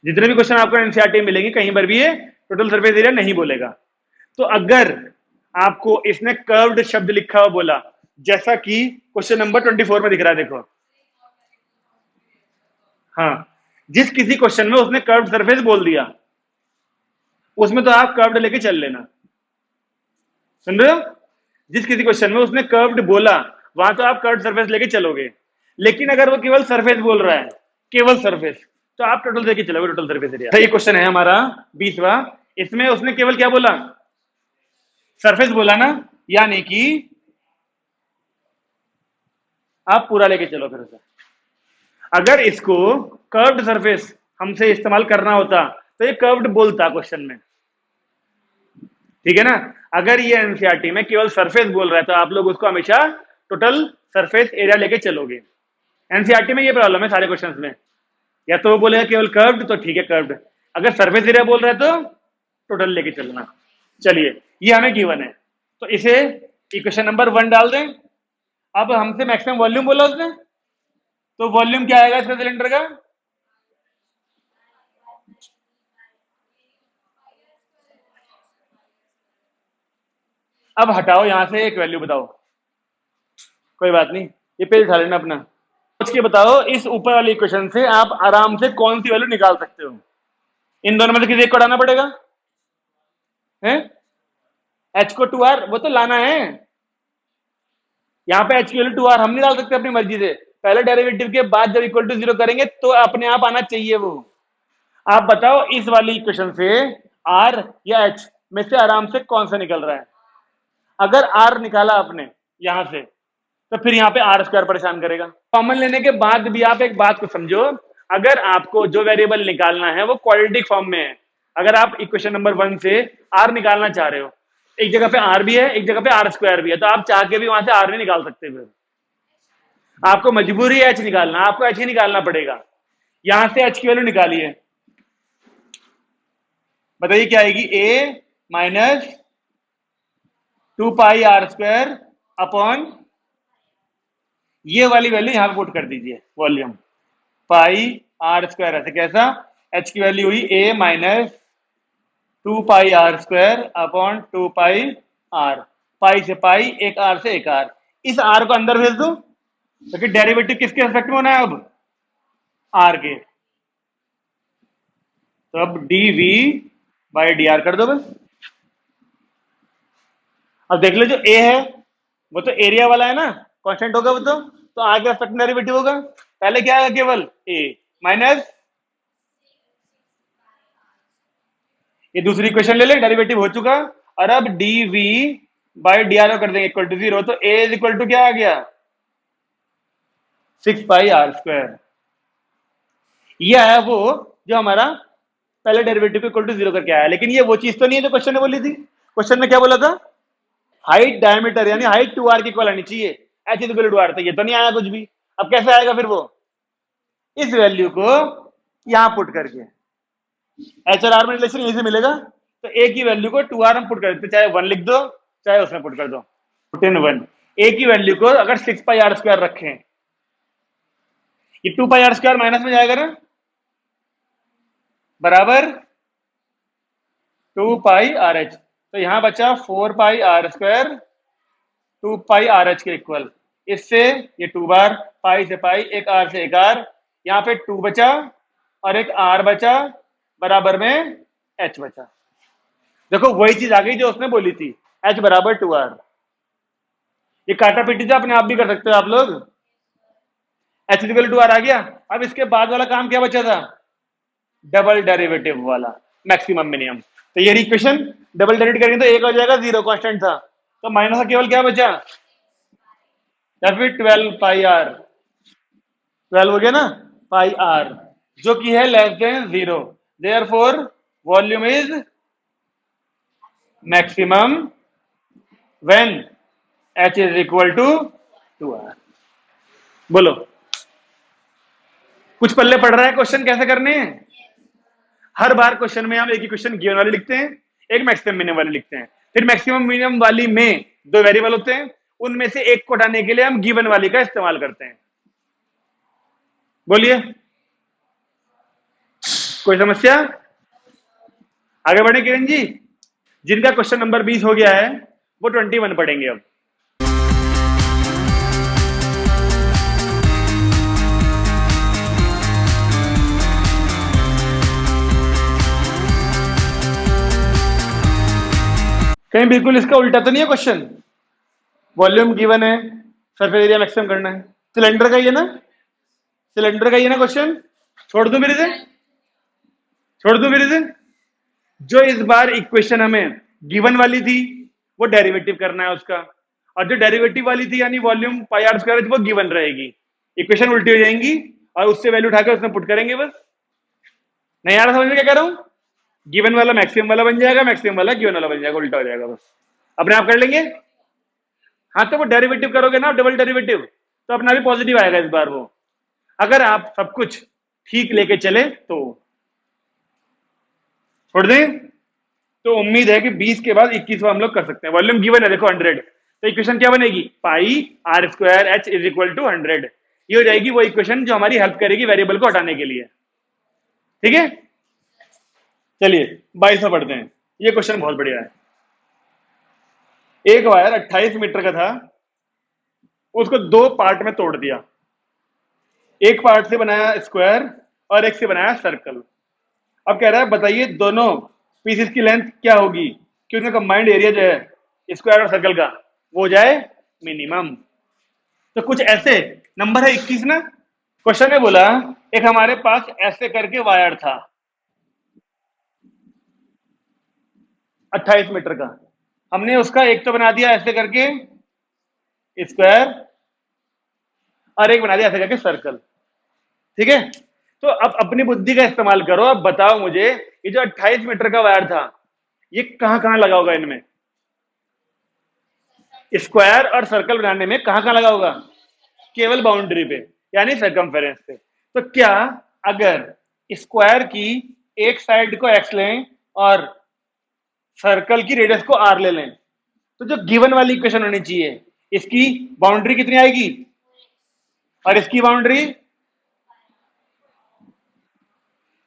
जितने भी क्वेश्चन आपको एनसीईआरटी में मिलेंगे कहीं पर भी ये टोटल सरफेस एरिया नहीं बोलेगा। तो अगर आपको इसने कर्व्ड शब्द लिखा हुआ बोला, जैसा कि क्वेश्चन नंबर 24 में दिख रहा है, देखो, हाँ, जिस किसी क्वेश्चन में उसने कर्व्ड सरफेस बोल दिया उसमें तो आप कर्व्ड लेके चल लेना, सुन रहे हो, जिस किसी क्वेश्चन में उसने कर्व्ड बोला वहां तो आप कर्व्ड सरफेस लेके चलोगे। लेकिन अगर वो केवल सरफेस बोल रहा है, केवल सरफेस, तो आप टोटल लेके चलोगे, टोटल सरफेस एरिया। ये क्वेश्चन है हमारा 20वां, इसमें उसने केवल क्या बोला, सरफेस बोला ना, यानी कि आप पूरा लेके चलो फिर से। अगर इसको कर्व्ड सरफेस हमसे इस्तेमाल करना होता तो ये कर्व्ड बोलता क्वेश्चन में, ठीक है ना। अगर ये एनसीईआरटी में केवल सरफेस बोल रहा है तो आप लोग उसको हमेशा टोटल सरफेस एरिया लेके चलोगे। एनसीईआरटी में ये प्रॉब्लम है सारे क्वेश्चंस में, या तो वो बोलेगा केवल कर्व्ड तो ठीक है कर्व्ड, अगर सरफेस एरिया बोल रहा है तो टोटल लेके चलना। चलिए ये हमें गिवन है, तो इसे इक्वेशन नंबर 1 डाल दें। अब हमसे मैक्सिमम वॉल्यूम बोला उसने, तो वॉल्यूम क्या आएगा इसका सिलेंडर का, अब हटाओ यहां से एक वैल्यू बताओ, कोई बात नहीं, ये पेज उठा लेना अपना, सोच के बताओ इस ऊपर वाली इक्वेशन से आप आराम से कौन सी वैल्यू निकाल सकते हो। इन दोनों में से किसी एक को हटाना पड़ेगा, है एच को 2r वो तो लाना है, यहाँ पे एच की वैल्यू 2r हम नहीं डाल सकते अपनी मर्जी से, पहले डेरिवेटिव के बाद जब इक्वल टू 0 करेंगे तो अपने आप आना चाहिए वो। आप बताओ इस वाली इक्वेशन से r या h में से आराम से कौन सा निकल रहा है। अगर r निकाला आपने यहां से तो फिर यहाँ पे आर स्क्वायर परेशान करेगा। कॉमन लेने के बाद भी आप एक बात को समझो, अगर आपको जो वेरिएबल निकालना है वो क्वाड्रेटिक फॉर्म में है, अगर आप इक्वेशन नंबर 1 से आर निकालना चाह रहे हो, एक जगह पे आर भी है एक जगह पे आर स्क्वायर भी है, तो आप चाह के भी वहां से आर नहीं निकाल सकते, फिर आपको मजबूरी है एच निकालना, आपको एच ही निकालना पड़ेगा। यहां से एच की वैल्यू निकाली है, बताइए क्या आएगी, a minus 2 pi r square upon, ये वाली वैल्यू यहां पे पुट कर दीजिए, वॉल्यूम पाई आर स्क्वायर, ऐसे कैसा, एच की वैल्यू हुई a minus 2 pi r square upon 2 pi r, pi से पाई, एक आर से एक आर, इस आर को अंदर भेज दो क्योंकि डेरिवेटिव किसके रिस्पेक्ट में होना है, अब आर के, तो अब d V by d R कर दो बस। अब देख लो जो ए है वो तो एरिया वाला है ना, कांस्टेंट होगा वो तो आर के रिस्पेक्ट में डेरिवेटिव होगा, पहले क्या आएगा, केवल ए माइनस, ये दूसरी इक्वेशन ले ले, डेरिवेटिव हो चुका, और अब d V by d R कर देंगे इक्वल टू 0, तो ए इज इक्वल टू क्या आ गया, 6 पाई आर स्क्वायर। ये आया वो जो हमारा पहले डेरिवेटिव को इक्वल टू 0 करके आया, लेकिन ये वो चीज तो नहीं है जो क्वेश्चन में बोली थी। क्वेश्चन में क्या बोला था, हाइट डायमीटर यानी हाइट 2r की इक्वल आनी चाहिए, H is equal to R, तो ये तो नहीं आया कुछ भी। अब कैसे आएगा फिर वो, इस वैल्यू को यहां पुट करके, एच और आर में रिलेशन यहीं से मिलेगा, तो ए की वैल्यू को 2r हम पुट कर देते, चाहे 1 लिख दो चाहे उसमें पुट कर दो, पुट इन 1, ए की वैल्यू को अगर 6 पाई आर स्क्वायर रखें, ये 2 पाई आर स्क्वायर माइनस में जाएगा ना, बराबर 2 पाई आर एच, तो यहां बचा 4 pi r square 2 pi r h के इक्वल। इससे ये 2 बार, पाई से पाई, एक आर से एक आर, यहाँ पे 2 बचा और एक आर बचा, बराबर में एच बचा। देखो वही चीज आ गई जो उसने बोली थी, एच बराबर 2 आर। ये काटा पीटी से अपने आप भी कर सकते हो आप लोग। एच इक्वल 2 आर आ गया। अब इसके बाद वाला काम क्या बचा था? डबल डेरिवेटिव वाला, मैक्सिमम मिनिमम। तो ये इक्वेशन डबल डेरिवेटिव करेंगे तो एक हो जाएगा, 0 कांस्टेंट था, तो माइनस का केवल क्या बचा? या फिर 12 पाई आर, 12 हो गया ना, पाई आर, जो कि है less than 0। Therefore volume is maximum when H is equal to 2 R. बोलो, कुछ पल्ले पड़ रहा है क्वेश्चन कैसे करने हैं? हर बार क्वेश्चन में हम एक ही क्वेश्चन गिवन वाली लिखते हैं, एक मैक्सिमम मिनिमम वाली लिखते हैं। फिर मैक्सिमम मिनिमम वाली में 2 वेरिएबल होते हैं, उनमें से एक को हटाने के लिए हम गिवन वाली का इस्तेमाल करते हैं। बोलिए, कोई समस्या? आगे बढ़े किरण जी। जिनका क्वेश्चन नंबर 20 हो गया है वो 21 पढ़ेंगे अब। कहीं बिल्कुल इसका उल्टा तो नहीं है क्वेश्चन? वॉल्यूम गिवन है, सरफेस एरिया मैक्सिमम करना है, सिलेंडर का ही है ना? सिलेंडर का ही है ना क्वेश्चन? छोड़ दूं मेरे से? छोड़ दूं मेरे से? जो इस बार इक्वेशन हमें गिवन वाली थी वो डेरिवेटिव करना है उसका, और जो डेरिवेटिव वाली थी यानी वॉल्यूम पाई आर स्क्वायर वो गिवन रहेगी। इक्वेशन उल्टी हो जाएंगी और उससे वैल्यू उठाकर उसमें पुट करेंगे बस। नहीं आ रहा समझ में क्या कह रहा हूं? गिवन वाला मैक्सिमम वाला बन जाएगा, मैक्सिमम वाला गिवन वाला बन जाएगा, उल्टा हो जाएगा बस। अपने आप कर लेंगे। हाँ, तो वो डेरिवेटिव करोगे ना डबल डेरिवेटिव, तो अपना भी पॉजिटिव आएगा इस बार वो, अगर आप सब कुछ ठीक लेके चले तो। छोड़ दें तो उम्मीद है कि 20 के बाद 21 हम लोग कर सकते हैं। वॉल्यूम गिवन है देखो 100, तो इक्वेशन क्या बनेगी? Pi r square h is equal to 100। ये हो जाएगी वो इक्वेशन जो हमारी हेल्प करेगी वेरिएबल को हटाने के लिए। ठीक है, चलिए 22 में पढ़ते हैं। ये क्वेश्चन बहुत बढ़िया है। एक वायर 28 मीटर का था, उसको 2 पार्ट में तोड़ दिया। एक पार्ट से बनाया स्क्वायर और एक से बनाया सर्कल। अब कह रहा है बताइए दोनों पीसेस की लेंथ क्या होगी कि उनका कंबाइंड एरिया जो है स्क्वायर और सर्कल का वो हो जाए मिनिमम। तो कुछ ऐसे नंबर है 21 ना। क्वेश्चन ने बोला एक हमारे पास ऐसे करके वायर था 28 मीटर का, हमने उसका एक तो बना दिया ऐसे करके स्क्वायर और एक बना दिया ऐसे करके सर्कल। ठीक है, तो अब अपनी बुद्धि का इस्तेमाल करो। अब बताओ मुझे ये जो 28 मीटर का वायर था ये कहां कहां लगा होगा? इनमें स्क्वायर और सर्कल बनाने में कहां कहां लगा होगा? केवल बाउंड्री पे यानी सर्कमफेरेंस पे। तो क्या अगर स्क्वायर की एक साइड को एक्स लें और सर्कल की रेडियस को आर ले लें, तो जो गिवन वाली इक्वेशन होनी चाहिए इसकी बाउंड्री कितनी आएगी और इसकी बाउंड्री?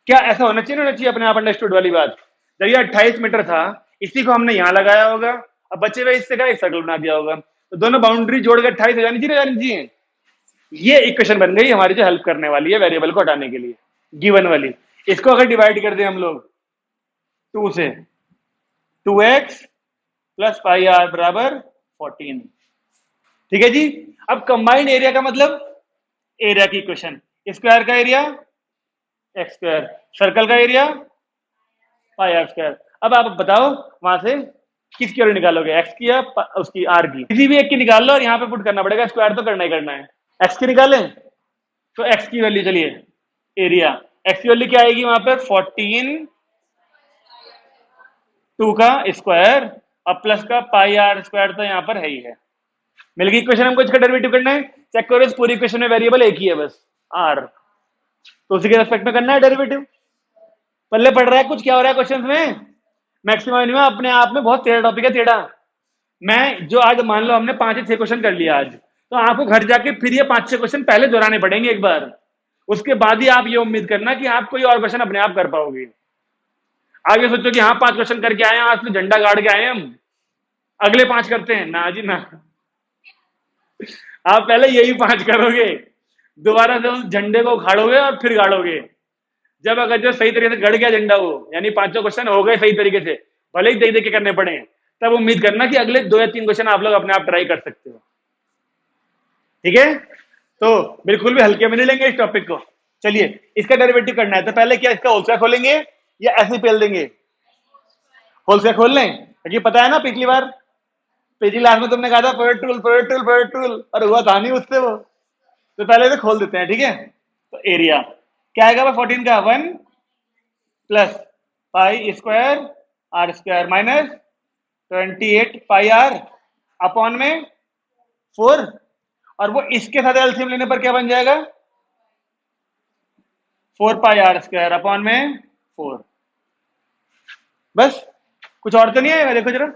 क्या ऐसा होना चाहिए? होना चाहिए अपने आप अंडरस्टूड वाली बात। जब ये 28 मीटर था इसी को हमने यहां लगाया होगा, अब बचे हुए इससे का एक सर्कल बना दिया होगा, तो दोनों बाउंड्री जोड़कर 28 हो जानी चाहिए। ये इक्वेशन बन गई हमारी जो हेल्प करने वाली है वेरिएबल को हटाने के लिए, गिवन वाली। इसको अगर डिवाइड कर दें हम लोग 2 से, 2x प्लस पाई आर बराबर 14। ठीक है जी। अब कंबाइंड एरिया का मतलब एरिया की इक्वेशन, स्क्वायर का एरिया एक्स स्क्वायर, सर्कल का एरिया पाई आर स्क्वायर। अब आप बताओ वहां से किसकी वैल्यू निकालोगे, एक्स की या उसकी आर की? किसी भी एक की निकाल लो और यहाँ पे पुट करना पड़ेगा, स्क्वायर तो करना ही करना है। एक्स की निकालें तो एक्स की वैल्यू, चलिए एरिया, एक्स की वैल्यू क्या आएगी वहां पे? 14 2 का स्क्वायर और प्लस का पाई आर स्क्वायर, तो यहाँ पर है ही है। मिल गई इक्वेशन। हमको इसका डेरिवेटिव करना है। चेक करो इस पूरी इक्वेशन में वेरिएबल एक ही है बस, आर, तो उसी के रेस्पेक्ट में करना है डेरिवेटिव। पल्ले पड़ रहा है कुछ क्या हो रहा है क्वेश्चन में? मैक्सिमम मिनिमम अपने आप में बहुत टेढ़ा टॉपिक है, टेढ़ा। मैं जो आज मान लो हमने 5 या 6 क्वेश्चन कर लिया आज, तो आपको घर जाके फिर ये 5-6 क्वेश्चन पहले दोहराने पड़ेंगे एक बार, उसके बाद ही आप ये उम्मीद करना कि आप कोई और क्वेश्चन अपने आप कर पाओगे। आगे सोचो कि हाँ 5 क्वेश्चन करके आए हैं, आज तो झंडा गाड़ के आए हैं हम, अगले 5 करते हैं ना जी ना। आप पहले यही 5 करोगे, दोबारा से उस झंडे को उखाड़ोगे और फिर गाड़ोगे। जब अगर जो सही तरीके से गड़ गया झंडा वो, यानी 5 क्वेश्चन हो गए सही तरीके से, भले ही देख देख के करने पड़े, तब उम्मीद करना कि अगले 2 या 3 क्वेश्चन आप लोग अपने आप ट्राई कर सकते हो। ठीक है, तो बिल्कुल भी हल्के में नहीं लेंगे इस टॉपिक को। चलिए, इसका डेरिवेटिव करना है तो पहले क्या इसका होल स्क्वायर खोलेंगे या ऐसे ही पेल देंगे? होल स्क्वायर खोल लें, क्योंकि पता है ना पिछली क्लास में तुमने कहा था प्रोडक्ट टूल और हुआ था नहीं उससे वो, तो पहले इसे खोल देते हैं। ठीक है, तो एरिया क्या आएगा 14 का 1 plus pi square R square minus 28 pi R upon में 4, और वो इसके साथ एलसीएम लेने पर क्या बन जाएगा 4 पाई आर स्क्वायर अपॉन में 4। बस, कुछ और तो नहीं आएगा। देखो जरा,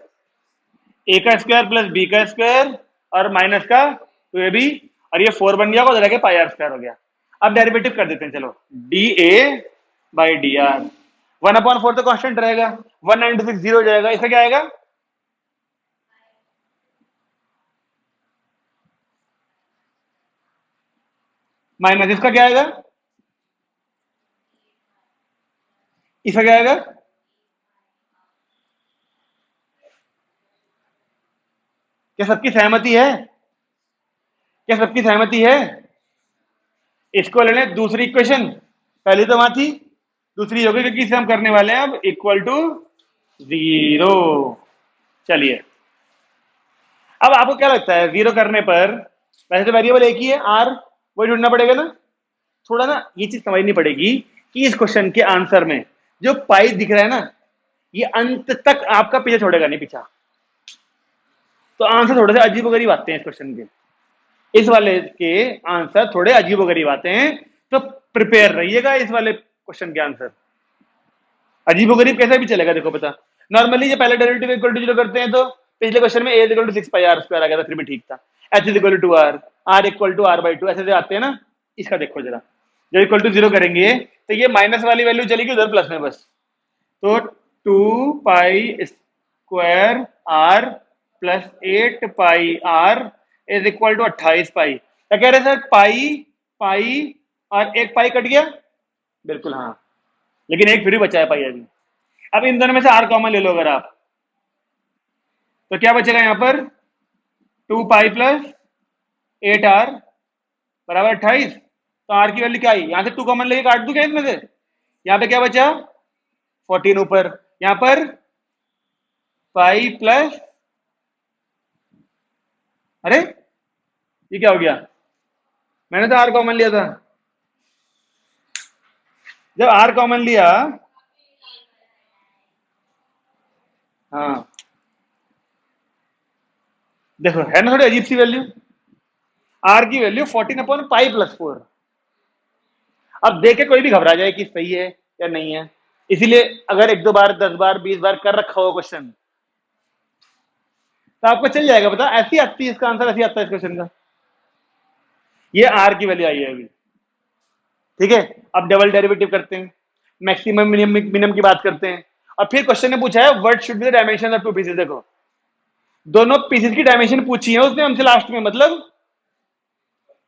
ए का स्क्वायर प्लस बी का स्क्वायर और माइनस का 2ab, और ये 4 बन गया, उधर पाई आर स्क्वायर हो गया। अब डेरिवेटिव कर देते हैं, चलो D A by d are, 1/4 तो कांस्टेंट रहेगा, 196 जीरो हो जाएगा। इसका क्या आएगा माइनस, इसका क्या आएगा, इसका क्या आएगा, क्या सबकी सहमति है? क्या सबकी सहमति है? इसको लेने दूसरी इक्वेशन, पहली तो वहां थी, दूसरी होगी क्योंकि इसे हम करने वाले हैं अब इक्वल टू 0। चलिए, अब आपको क्या लगता है 0 करने पर, वैसे तो वेरिएबल एक ही है आर, वही ढूंढना पड़ेगा ना। थोड़ा ना ये चीज समझनी पड़ेगी कि इस क्वेश्चन के आंसर में जो पाई दिख रहा है ना, ये अंत तक आपका पीछे छोड़ेगा नहीं पीछा, तो आंसर थोड़े से अजीबोगरीब आते हैं इस क्वेश्चन के। इस वाले के आंसर थोड़े अजीबोगरीब आते हैं, तो प्रिपेयर रहिएगा इस वाले क्वेश्चन के आंसर। अजीबोगरीब कैसे भी चलेगा, देखो पता, नॉर्मली जो पहले डेरिवेटिव इक्वल टू 0 करते हैं, तो पिछले क्वेश्चन में a equal to 6 pi r square आ गया था, फिर भी ठीक था। h equal to r, r equal to r/2, ऐसे से आते हैं ना। इसका देखो जरा, जब इक्वल टू 0 करेंगे तो ये माइनस वाली वैल्यू चलेगी उधर प्लस में बस, तो 2 pi square r plus 8 pi r is equal to 28 pi. क्या कह रहे हैं सर, पाई पाई और एक पाई कट गया, बिल्कुल हाँ, लेकिन एक फिर भी बचा है पाई अभी। अब इन दोनों में से आर कॉमन ले लो अगर आप, तो क्या बचेगा यहां पर 2 पाई प्लस 8r बराबर 28। तो आर की वैल्यू क्या आई, यहां से 2 कॉमन लेके काट दूं क्या इसमें से, यहां पे क्या बचा 14 ऊपर, यहां पर पाई प्लस, अरे ये क्या हो गया, मैंने तो आर कॉमन लिया था। जब आर कॉमन लिया, हाँ देखो है ना थोड़ी अजीब सी वैल्यू, आर की वैल्यू 14/पाई+4। अब देख के कोई भी घबरा जाए कि सही है या नहीं है, इसीलिए अगर 1-2 बार 10 बार 20 बार कर रखा हो क्वेश्चन, तो आपको चल जाएगा पता, ऐसी आती है इसका आंसर, ऐसी आता है इस क्वेश्चन का। ये आर की वैल्यू आई है अभी। ठीक है, अब डबल डेरिवेटिव करते हैं, मैक्सिमम मिनिमम की बात करते हैं, और फिर क्वेश्चन ने पूछा है what should be the dimension of two pieces. देखो दोनों पीसेस की डायमेंशन पूछी है उसने हमसे लास्ट में, मतलब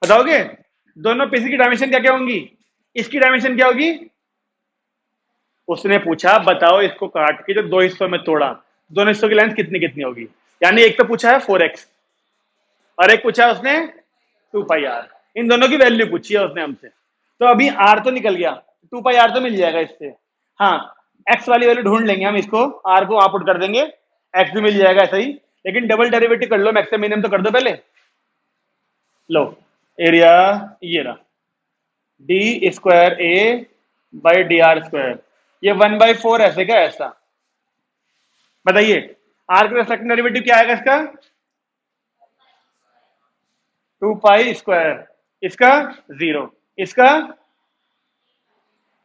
बताओगे दोनों पीसेस की डायमेंशन क्या क्या होंगी, इसकी डायमेंशन क्या होगी, उसने पूछा बताओ इसको काट के जो 2 हिस्सों में तोड़ा, दोनों हिस्सों की लेंथ कितनी कितनी होगी। यानी एक तो पूछा है 4x और एक पूछा है उसने 2 पाई आर, इन दोनों की वैल्यू पूछी है उसने हमसे। तो अभी आर तो निकल गया, 2 पाई आर तो मिल जाएगा इससे। हाँ, एक्स वाली वैल्यू ढूंढ लेंगे हम, इसको आर को वहां पुट कर देंगे, एक्स भी मिल जाएगा ऐसा ही। लेकिन डबल डेरिवेटिव कर लो, मैक्सिमम मिनिमम तो कर दो पहले। लो एरिया ये रहा, D square A by d are square, ये 1/4 ऐसे का ऐसा। बताइए आर का सेकंड डेरिवेटिव क्या आएगा इसका, 2 पाई स्क्वायर, इसका 0, इसका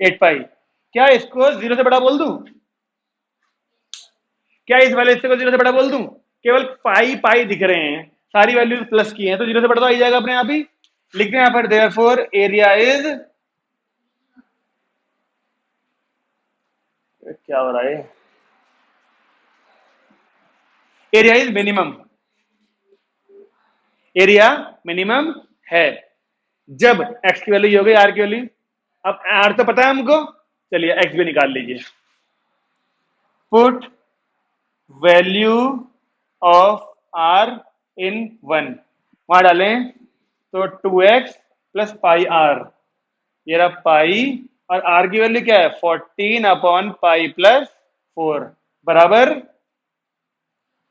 8 पाई। क्या इसको 0 से बड़ा बोल दूं, क्या इस वाले हिस्से को 0 से बड़ा बोल दूं, केवल पाई पाई दिख रहे हैं, सारी वैल्यू प्लस की हैं, तो 0 से बड़ा तो आ ही जाएगा अपने आप ही। लिखते हैं यहाँ पर देयरफॉर एरिया इज, क्या हो रहा है, area is minimum, area minimum है जब एक्स की वैल्यू ये हो गई आर की वैल्यू। अब आर तो पता है हमको, चलिए एक्स भी निकाल लीजिए। Put value of R in one, वहां डालें तो 2x प्लस पाई आर, ये रहा पाई, और आर की वैल्यू क्या है 14 अपॉन पाई प्लस 4 बराबर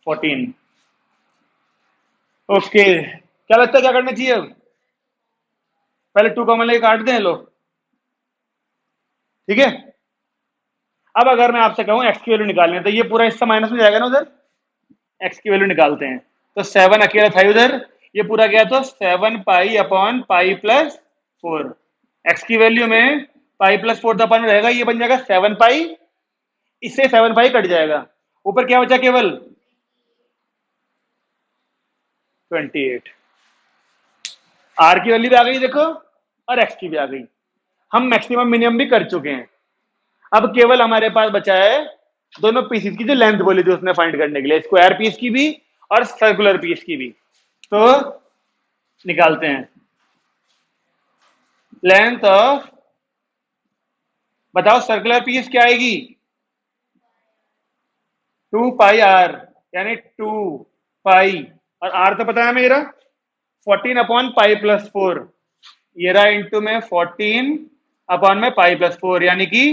14। ओके, क्या लगता है क्या करना चाहिए? अब पहले 2 कॉमन लेके काट दें लोग, ठीक है। अब अगर मैं आपसे कहूं एक्स की वैल्यू निकालनी है तो ये पूरा हिस्सा माइनस में जाएगा ना उधर, एक्स की वैल्यू निकालते हैं तो 7 अकेला था उधर, ये पूरा गया तो 7 pi upon pi plus 4। X की वैल्यू में पाई प्लस 4 अपन रहेगा, ये बन जाएगा 7 पाई, इससे 7 पाई कट जाएगा, ऊपर क्या बचा केवल 28। आर की वैल्यू भी आ गई देखो, और एक्स की भी आ गई। हम मैक्सिमम मिनिमम भी कर चुके हैं। अब केवल हमारे पास बचा है दोनों पीसेस की जो लेंथ बोली थी उसने फाइंड करने के लिए, स्क्वायर पीस की भी और सर्कुलर पीस की भी। तो निकालते हैं लेंथ ऑफ, बताओ सर्कुलर पीस क्या आएगी 2 पाई आर, यानी 2 पाई, और आर तो पता है मेरा 14 अपॉन पाई प्लस 4, ये रहा इंटू में 14 अपॉन में पाई प्लस 4, यानी कि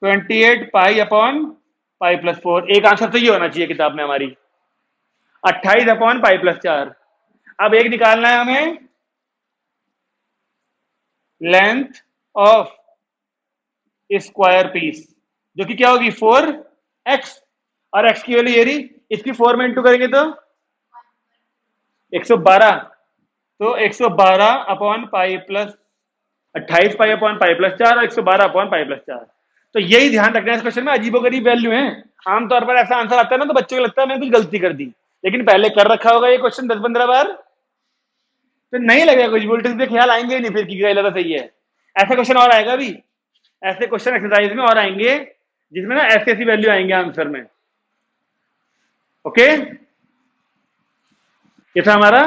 28 पाई अपॉन पाई प्लस 4। एक आंसर तो ये होना चाहिए किताब में हमारी, 28 अपॉन पाई प्लस 4। अब एक निकालना है हमें लेंथ ऑफ स्क्वायर पीस, जो कि क्या होगी 4x, और x की वैल्यू ये रही, इसकी 4 में इंटू करेंगे तो 112, तो 112 upon pi plus 28 pi upon pi plus 4 और 112 अपॉन पाई प्लस 4। तो यही ध्यान रखना है, इस क्वेश्चन में अजीबोगरीब वैल्यू है। आमतौर पर ऐसा आंसर आता है ना तो बच्चों को लगता है मैंने कुछ गलती कर दी, लेकिन पहले कर रखा होगा ये क्वेश्चन 10-15 बार, तो नहीं लगेगा कुछ, उल्टे सीधे ख्याल आएंगे ही नहीं फिर कि गलत सही है। ऐसा क्वेश्चन और आएगा भी, ऐसे क्वेश्चन एक्सरसाइज में और आएंगे जिसमें ना ऐसी ऐसी वैल्यू आएंगे आंसर में। ओके, ये था हमारा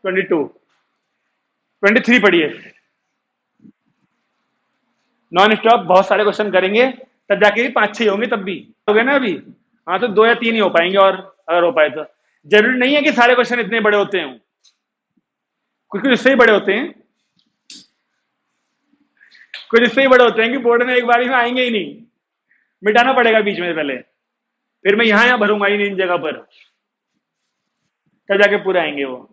22। 23 पढ़िए। नॉन स्टॉप बहुत सारे क्वेश्चन करेंगे, तब जाके भी 5-6 होंगे, तब भी हो गए ना अभी। हाँ तो 2 या 3 ही हो पाएंगे, और अगर हो पाए तो। जरूरी नहीं है कि सारे क्वेश्चन इतने बड़े होते हैं, कुछ कुछ इससे ही बड़े होते हैं, कुछ इससे ही बड़े होते हैं कि बोर्ड में एक बारी में आएंगे ही नहीं, मिटाना पड़ेगा बीच में पहले, फिर मैं यहाँ भरूंगा ही नहीं इन जगह पर, तब जाके पूरे आएंगे वो।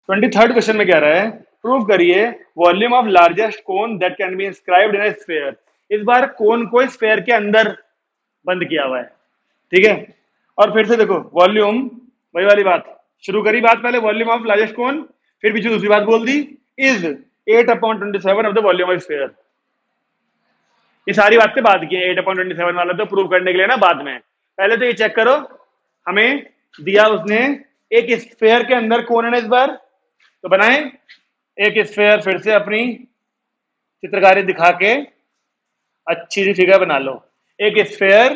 23rd क्वेश्चन में कह रहा है प्रूव करिए volume of largest cone that can be inscribed in a sphere. इस बार कोन को स्फीयर के अंदर बंद किया हुआ है, ठीक है। और फिर से देखो वॉल्यूम, वही वाली बात शुरू करी, बात पहले वॉल्यूम ऑफ लार्जेस्ट कोन, फिर पीछे दूसरी बात बोल दी, is 8/27 of the volume of sphere. ये सारी बातें बाद की है, 8/27 वाला तो प्रूव करने के लिए ना बाद में। पहले तो ये चेक करो हमें दिया उसने एक स्फीयर के अंदर कौन है ना, इस बार तो बनाए एक स्फीयर, फिर से अपनी चित्रकारी दिखा के अच्छी सी फिगर बना लो। एक स्फीयर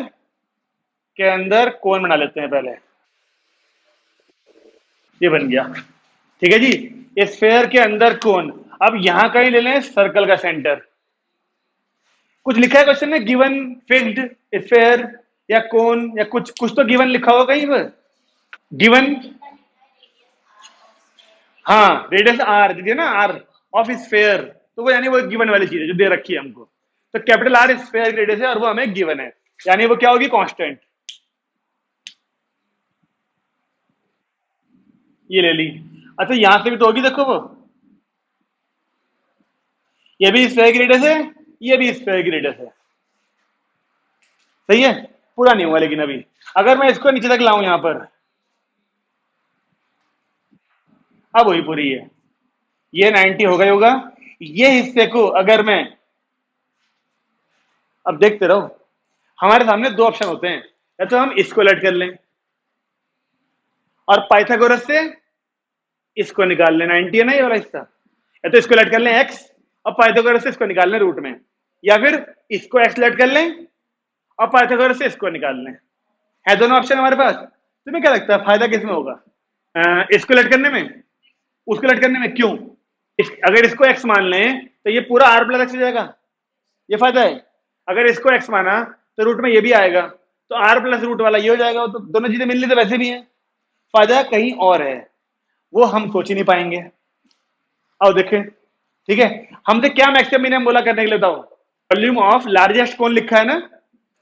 के अंदर कौन बना लेते हैं पहले, ये बन गया, ठीक है जी। स्फीयर के अंदर कौन, अब यहां कहीं ले लें सर्कल का सेंटर। कुछ लिखा है क्वेश्चन में गिवन फिक्स्ड स्फीयर या कौन, या कुछ कुछ तो गिवन लिखा होगा कहीं पर, गिवन, हाँ रेडियस आर दीजिए ना, आर ऑफ स्फीयर, तो वो यानी वो गिवन वाली चीज है जो दे रखी है हमको। तो कैपिटल आर स्फीयर की रेडियस है और वो हमें गिवन है, यानी वो क्या होगी कांस्टेंट, ये ले ली। अच्छा यहां से भी तो होगी, देखो वो ये भी स्फीयर की रेडियस है, ये भी स्फीयर की रेडियस है, सही है। पूरा नहीं हुआ लेकिन अभी, अगर मैं इसको नीचे तक लाऊं यहां पर, अब वही पूरी है, ये 90 हो गई होगा, ये हिस्से को अगर मैं, अब देखते रहो, हमारे सामने दो ऑप्शन होते हैं, या तो हम इसको लेट कर लें और पाइथागोरस से इसको निकाल लें, 90 है ना ये वाला हिस्सा, या तो इसको लेट कर लें x और पाइथागोरस से इसको निकाल लें रूट में, या फिर इसको x लेट कर लें और पाइथागोरस से इसको निकाल लें। है दोनों ऑप्शन हमारे पास। तुम्हें क्या लगता है फायदा किसमें होगा? इसको लेट करने में, उसको लेट करने में? क्यों? अगर इसको x मान लें तो ये पूरा r प्लस एक्स हो जाएगा, ये फायदा है। अगर इसको x माना तो रूट में ये भी आएगा, तो r प्लस रूट वाला ये हो जाएगा, तो दोनों चीजें मिल ली तो वैसे भी है। फायदा कहीं और है, वो हम सोच ही नहीं पाएंगे। आओ देखें, ठीक है। हमसे क्या मैक्सिमम मिनिमम बोला करने के लिए बताओ? वॉल्यूम ऑफ लार्जेस्ट कोन लिखा है ना,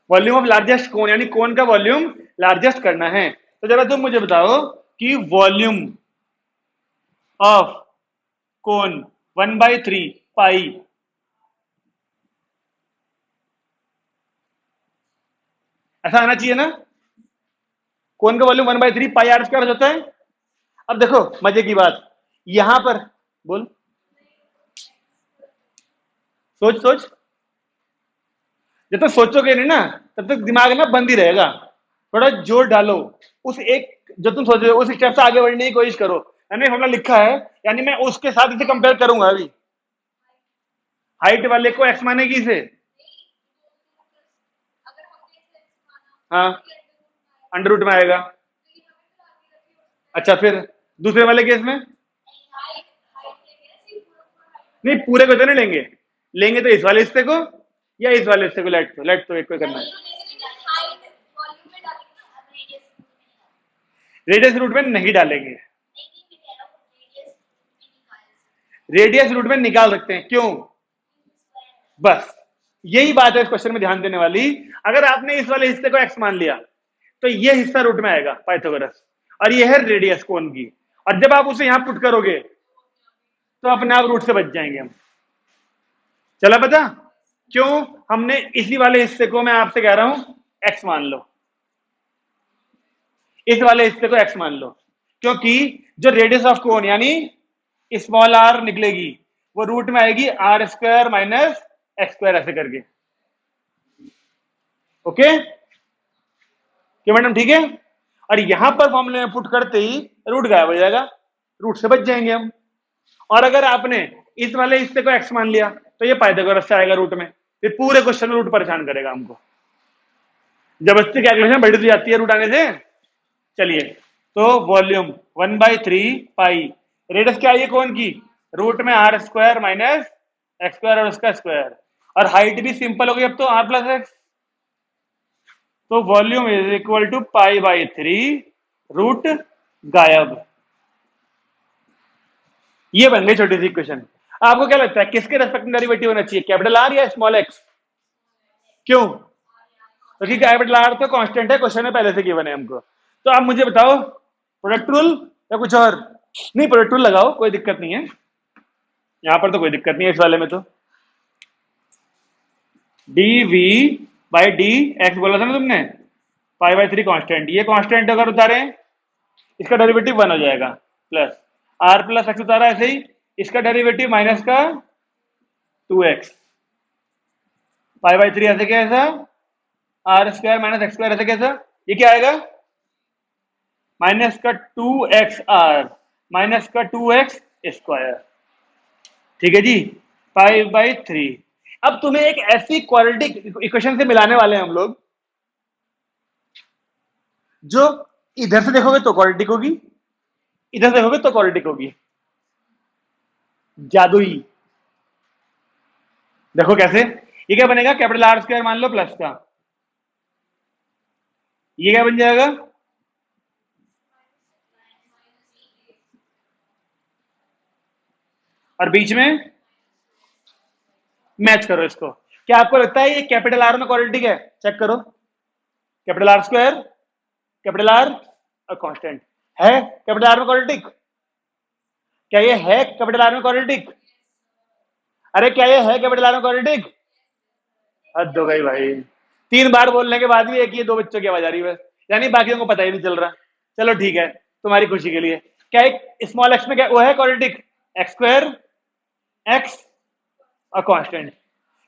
वॉल्यूम ऑफ लार्जेस्ट कोन, यानी कोन का वॉल्यूम लार्जेस्ट करना है। तो जरा तुम मुझे बताओ कि वॉल्यूम ऑफ कोन 1/3 पाई, ऐसा आना चाहिए ना। कोन का वॉल्यूम 1/3 पाई आर स्क्वायर होता है। अब देखो मजे की बात, यहां पर बोल, सोच सोच, जब तक सोचोगे नहीं ना तब तक दिमाग ना बंद ही रहेगा। थोड़ा जोर डालो, उस एक जो तुम सोच रहे हो उस स्टेप से आगे बढ़ने की कोशिश करो। मैंने फॉर्मूला लिखा है, यानी मैं उसके साथ इसे कंपेयर करूंगा। अभी हाइट वाले को एक्स मानेगी इसे, हाँ अंडर रूट में आएगा। अच्छा फिर दूसरे वाले केस में नहीं, पूरे को तो नहीं लेंगे, लेंगे तो इस वाले हिस्से को या इस वाले हिस्से को, लेट तो एक को करना है। रेडियस रूट में नहीं डालेंगे, रेडियस रूट में निकाल सकते हैं। क्यों? बस यही बात है इस क्वेश्चन में ध्यान देने वाली। अगर आपने इस वाले हिस्से को एक्स मान लिया तो ये हिस्सा रूट में आएगा पाइथागोरस, और ये है रेडियस कोन की, और जब आप उसे यहां पुट करोगे तो अपने आप रूट से बच जाएंगे हम। चला पता क्यों? हमने इसी वाले हिस्से को, मैं आपसे कह रहा हूं एक्स मान लो, इस वाले हिस्से को एक्स मान लो, क्योंकि जो रेडियस ऑफ कोन यानी स्मॉल आर निकलेगी वो रूट में आएगी R square minus x square, ऐसे करके। ओके क्यों मैडम? ठीक है। और यहां पर फॉर्मूले में पुट करते ही रूट गायब हो जाएगा, रूट से बच जाएंगे हम। और अगर आपने इस वाले हिस्से को एक्स मान लिया तो ये पाइथागोरस से आएगा रूट में, फिर पूरे क्वेश्चन में रूट परेशान करेगा हमको, जबरदस्ती कैलकुलेशन बढ़ जाती है रूट आने से। चलिए, तो वॉल्यूम 1/3 पाई, रेडियस क्या है कौन की? रूट में R square minus x square और उसका स्क्वायर, और हाइट भी सिंपल हो गई अब तो आर प्लस एक्स। तो वॉल्यूम इज इक्वल टू पाई/3, रूट गायब। ये बन गई छोटी सी इक्वेशन। आपको क्या लगता है किसके रेस्पेक्ट में डेरिवेटिव होना चाहिए, कैपिटल आर या स्मॉल एक्स? क्यों? क्योंकि कैपिटल आर तो कांस्टेंट है, क्वेश्चन में पहले से गिवन है हमको। तो आप मुझे बताओ प्रोडक्ट रूल या कुछ और? नहीं, प्रोडक्ट रूल लगाओ, कोई दिक्कत नहीं है, यहां पर तो कोई दिक्कत नहीं है इस वाले में। तो d V by d x बोला था ना तुमने, पाई/3 कांस्टेंट, ये कांस्टेंट अगर उतारे इसका डेरिवेटिव 1 हो जाएगा, प्लस आर प्लस एक्स उतारा ऐसे ही, इसका डेरिवेटिव माइनस का 2x, पाई/3 ऐसे कैसा, R square minus x square ऐसे कैसा, ये क्या आएगा? माइनस का 2x आर माइनस का 2x स्क्वायर। ठीक है जी, पाई/3। अब तुम्हें एक ऐसी क्वाड्रेटिक इक्वेशन से मिलाने वाले हैं हम लोग जो इधर से देखोगे तो क्वाड्रेटिक होगी, इधर से देखोगे तो क्वाड्रेटिक होगी। जादुई। देखो कैसे, ये क्या बनेगा? कैपिटल आर स्क्वायर मान लो प्लस का, ये क्या बन जाएगा? और बीच में मैच करो इसको। क्या आपको लगता है ये कैपिटल आर में क्वाड्रेटिक है? चेक करो, capital R square, capital R और कांस्टेंट है कैपिटल आर में क्वाड्रेटिक। क्या ये है कैपिटल आर में क्वाड्रेटिक? अरे क्या ये है कैपिटल आर में क्वाड्रेटिक? हद हो गई भाई, 3 बार बोलने के बाद भी एक ही 2 बच्चों की आवाज आ रही है, यानी बाकियों को पता ही नहीं चल रहा। चलो ठीक है, तुम्हारी खुशी के लिए, क्या एक स्मॉल एक्स में क्या वो है क्वाड्रेटिक? एक्स स्क्वायर एक्स और कांस्टेंट।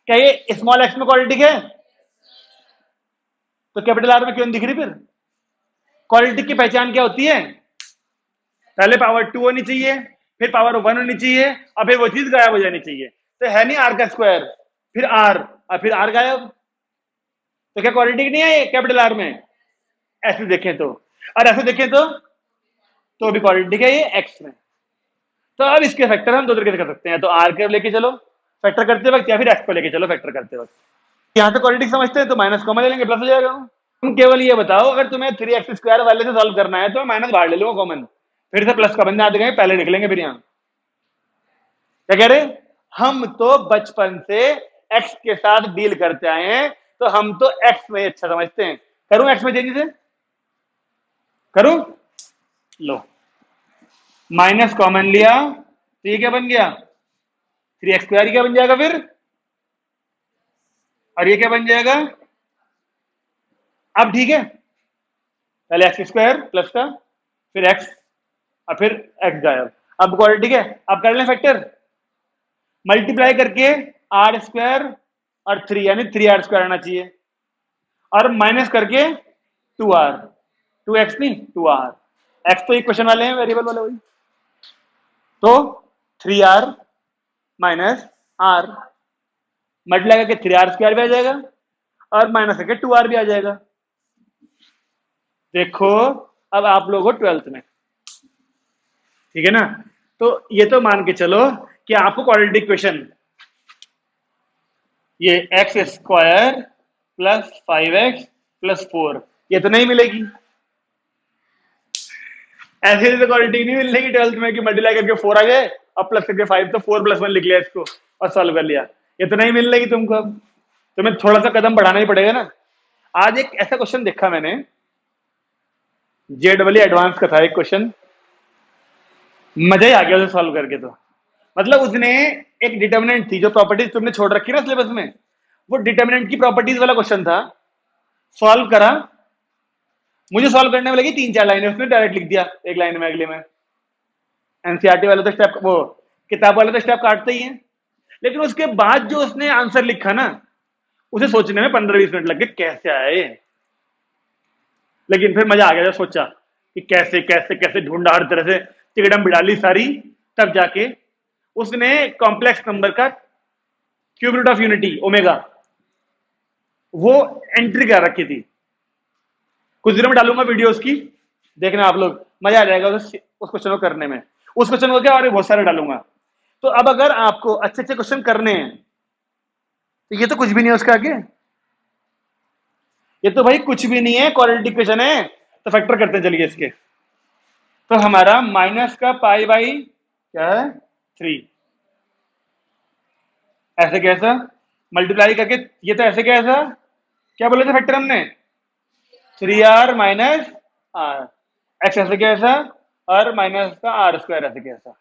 क्या ये स्मॉल एक्स में क्वाड्रेटिक है? तो कैपिटल आर में क्यों नहीं दिख रही फिर? क्वाड्रेटिक की पहचान क्या होती है? पहले पावर 2 होनी चाहिए, फिर पावर 1 होनी चाहिए, और फिर वो चीज गायब हो जानी चाहिए। तो है नहीं आर का स्क्वायर, फिर आर, और फिर आर गायब। तो क्या क्वाड्रेटिक नहीं है कैपिटल आर में? ऐसे देखें तो, और ऐसे देखें तो भी क्वाड्रेटिक है ये एक्स में। तो अब इसके फैक्टर हम दो तरीके से कर सकते हैं, तो आर के लेके चलो फैक्टर करते वक्त, या फिर एक्स को लेके चलो फैक्टर करते वक्त। यहाँ से क्वाड्रेटिक समझते हैं तो माइनस कॉमन ले लेंगे, प्लस हो जाएगा। तुम केवल ये बताओ, अगर तुम्हें 3x² वाले से सॉल्व करना है तो माइनस बाहर ले लूंगा कॉमन, फिर से प्लस का बन जाते गए, पहले निकलेंगे फिर यहाँ। क्या कह रहे? हम तो बचपन से एक्स के साथ डील करते आए हैं, तो हम तो एक्स में अच्छा समझते हैं। करूं एक्स में चेंज से? करूं? लो, माइनस कॉमन लिया तो ये क्या बन गया? 3x² क्या बन जाएगा फिर? और ये क्या बन जाएगा? अब ठीक है, पहले x² प्लस का, फिर x, और फिर x गायब। अब क्वाड्रेटिक है, अब कर लें फैक्टर, मल्टीप्लाई करके r² और 3 यानी 3r² आना चाहिए, और माइनस करके 2r, 2x नहीं 2r, x तो इक्वेशन वाले हैं, वेरिएबल वाले वही। तो 3r माइनस r, मल्टीप्लाई करके 3r² भी आ जाएगा, और माइनस करके 2r भी आ जाएगा। देखो अब आप लोग हो 12th में, ठीक है ना? तो ये तो मान के चलो कि आपको क्वाड्रेटिक इक्वेशन ये x² प्लस 5x प्लस 4 ये तो नहीं मिलेगी। ऐसे तो क्वाड्रेटिक नहीं मिलेगी 12th में कि मल्टीप्लाई करके 4 आ गए और प्लस करके 5, तो 4 + 1 लिख लिया इसको और सॉल्व कर लिया। ये तो नहीं मिलेगी तुमको। अब तुम्हें थोड़ा सा कदम बढ़ाना ही पड़ेगा ना। आज एक ऐसा क्वेश्चन देखा मैंने, JEE एडवांस का था एक क्वेश्चन, मजा ही आ गया उसे सॉल्व करके। तो मतलब उसने एक डिटर्मिनेंट थी, जो प्रॉपर्टीज तुमने छोड़ रखी ना सिलेबस में, वो डिटर्मिनेंट की प्रॉपर्टीज वाला क्वेश्चन था। सॉल्व करा, मुझे सॉल्व करने में लगी 3-4 लाइनें, उसने डायरेक्ट लिख दिया एक लाइन में, अगले में। एनसीईआरटी वाले तो स्टेप, वो किताब वाले तो स्टेप काटते ही हैं, लेकिन उसके बाद जो उसने आंसर लिखा ना, उसे सोचने में 15-20 मिनट लग गए कैसे आए। लेकिन फिर मजा आ गया जब सोचा कि कैसे कैसे कैसे ढूंढा, हर तरह से तिकड़म बिड़ाली सारी, तब जाके उसने कॉम्प्लेक्स नंबर का cube root of unity omega वो एंट्री कर रखी थी। कुछ दिनों में डालूंगा वीडियो उसकी, देखना आप लोग, मजा आ जाएगा उस क्वेश्चन को करने में। उस क्वेश्चन को क्या और बहुत सारे डालूंगा। तो अब अगर आपको अच्छे अच्छे क्वेश्चन करने हैं तो ये तो कुछ भी नहीं है उसका आगे, ये तो भाई कुछ भी नहीं है, क्वाड्रेटिक इक्वेशन है। तो फैक्टर करते हैं चलिए इसके। तो हमारा माइनस का पाई बाई क्या है 3, ऐसे कैसा मल्टीप्लाई करके, ये तो ऐसे कैसा, क्या बोले थे फैक्टर हमने? 3r माइनस r, एक्स ऐसे कैसा, और माइनस का r² ऐसे कैसा,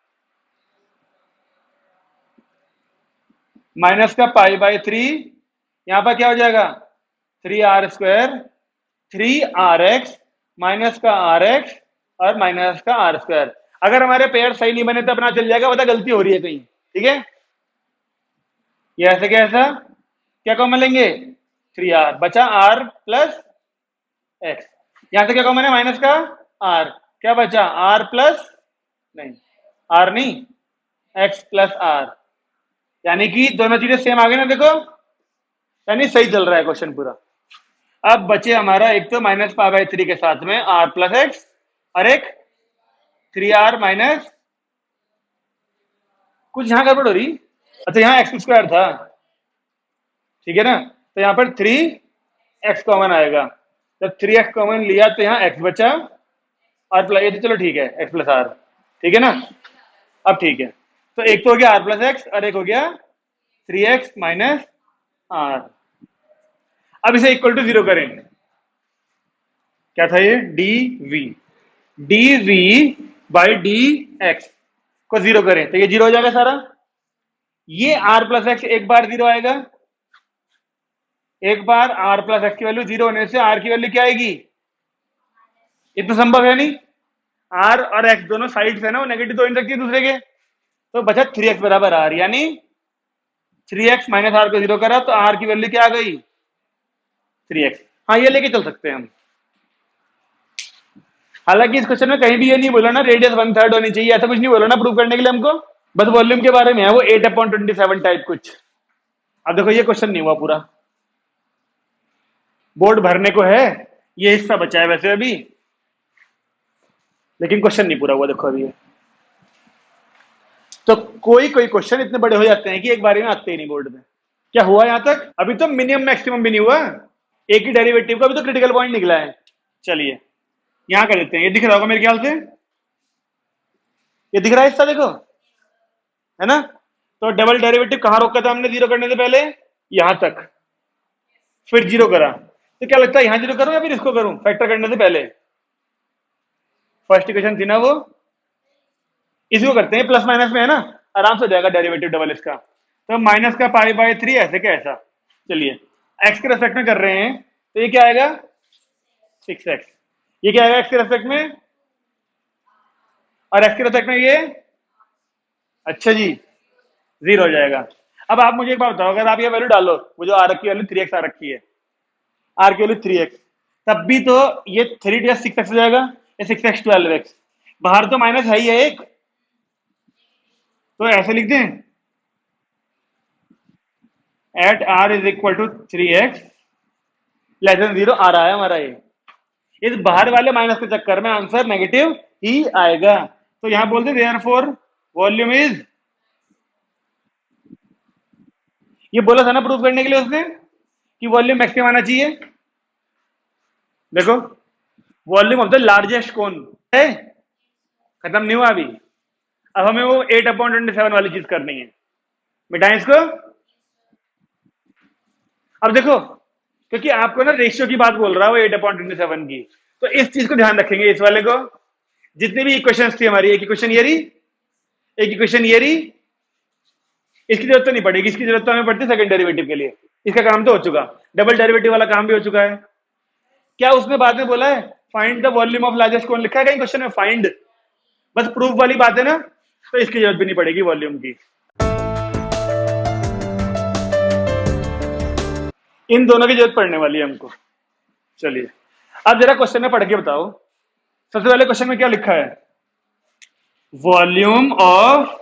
माइनस का पाई बाई 3, यहां पर क्या हो जाएगा 3r², 3rx माइनस का rx और माइनस का r²। अगर हमारे पेयर सही नहीं बने तो अपना चल जाएगा, पता गलती हो रही है कहीं, ठीक है। ये ऐसे कैसा, क्या कॉमन लेंगे 3r, बचा r प्लस x, यहां से क्या कॉमन है माइनस का r, क्या बचा r प्लस, नहीं r नहीं x प्लस r, यानी कि दोनों चीजें सेम आ गई ना, देखो यानी सही चल रहा है क्वेश्चन पूरा। अब बचे हमारा एक तो माइनस पाई बाई 3 के साथ में r प्लस एक्स, और एक 3r माइनस, कुछ यहां गड़बड़ हो रही, अच्छा यहाँ x² था, ठीक है ना। तो यहाँ पर 3x कॉमन आएगा, जब 3x कॉमन लिया तो यहाँ x बचा, और प्लस, ये तो चलो ठीक है x प्लस r, ठीक है ना। अब ठीक है, तो एक तो हो गया r प्लस एक्स और एक हो गया 3x माइनस r। अब इसे इक्वल टू 0 करें, क्या था ये dv बाई dx को 0 करें तो ये 0 हो जाएगा सारा। ये r प्लस एक्स एक बार 0 आएगा, एक बार r प्लस एक्स की वैल्यू 0 होने से r की वैल्यू क्या आएगी, ये तो संभव है नहीं, r और x दोनों साइड्स है ना, वो नेगेटिव तो हो नहीं सकती दूसरे के, तो बचा 3x बराबर r, यानी 3x माइनस आर को 0 करा तो आर की वैल्यू क्या आ गई 3x। हाँ ये लेके चल सकते हैं हम। हालांकि इस क्वेश्चन में कहीं भी ये नहीं बोला ना रेडियस 1/3 होनी चाहिए, ऐसा कुछ नहीं बोला ना प्रूव करने के लिए हमको, बस वॉल्यूम के बारे में है वो 8/27 टाइप कुछ। अब देखो ये क्वेश्चन नहीं हुआ पूरा, बोर्ड भरने को है, ये हिस्सा बचा है वैसे अभी, लेकिन क्वेश्चन नहीं पूरा हुआ देखो अभी। तो कोई कोई क्वेश्चन इतने बड़े हो जाते हैं कि एक बारी में आते ही नहीं बोर्ड में। क्या हुआ यहां तक? अभी तो मिनिमम मैक्सिमम भी नहीं हुआ, एक ही डेरिवेटिव का भी तो क्रिटिकल पॉइंट निकला है। चलिए यहां कर देते हैं, ये दिख रहा होगा मेरे ख्याल से, ये दिख रहा है हिस्सा देखो, है ना? तो डबल डेरिवेटिव कहां रोका था हमने 0 करने से पहले? यहां तक, फिर 0 करा। तो क्या लगता है यहां 0 करूं या फिर इसको करूं फैक्टर करने से पहले? फर्स्ट इक्वेशन थी ना वो, इसको करते हैं, प्लस माइनस में है ना, आराम से हो जाएगा डेरिवेटिव डबल इसका। तो माइनस का π/3 ऐसे क्या ऐसा। चलिए एक्स के रेस्पेक्ट में कर रहे हैं, तो ये क्या आएगा 6x। ये क्या आएगा एक्स के रेस्पेक्ट में, और एक्स के रेस्पेक्ट में ये, अच्छा जी 0 हो जाएगा। अब आप मुझे एक बात बताओ, अगर आप ये वैल्यू डालो, वो जो आर की वैल्यू 3x आ रखी है, आर की वैल्यू 3x, तब भी तो ये 3 + 6x हो जाएगा, ये 6x 12x, बाहर तो माइनस है ही है एक, तो ऐसे लिख दें at r is equal to 3x less than 0 आ रहा है हमारा ये। इस बाहर वाले माइनस के चक्कर में आंसर नेगेटिव ही आएगा। तो यहां बोलते देयरफॉर वॉल्यूम इज, ये बोला था ना प्रूव करने के लिए उसने कि वॉल्यूम मैक्सिमम आना चाहिए। देखो वॉल्यूम ऑफ द लार्जेस्ट कोन है, खत्म नहीं हुआ अभी। अब हमें वो 8/27 वाली चीज करनी है, मिटाएं इसको। अब देखो क्योंकि आपको ना रेशियो की बात बोल रहा है वो 8/27 की, तो इस चीज को ध्यान रखेंगे, इस वाले को। जितनी भी इक्वेशंस थी हमारी, एक इक्वेशन ये रही, एक इक्वेशन ये रही, इसकी जरूरत तो नहीं पड़ेगी, इसकी जरूरत तो हमें पड़ती है सेकंड डेरिवेटिव के लिए, इसका काम तो हो चुका, डबल डेरिवेटिव वाला काम भी हो चुका है। क्या उसने बाद में बोला है find the volume of largest cone, लिखा है कहीं क्वेश्चन में फाइंड? बस प्रूफ वाली बात है ना, तो इसकी जरूरत भी नहीं पड़ेगी वॉल्यूम की। इन दोनों की जरूरत पड़ने वाली है हमको। चलिए अब जरा क्वेश्चन में पढ़ के बताओ, सबसे पहले क्वेश्चन में क्या लिखा है, वॉल्यूम ऑफ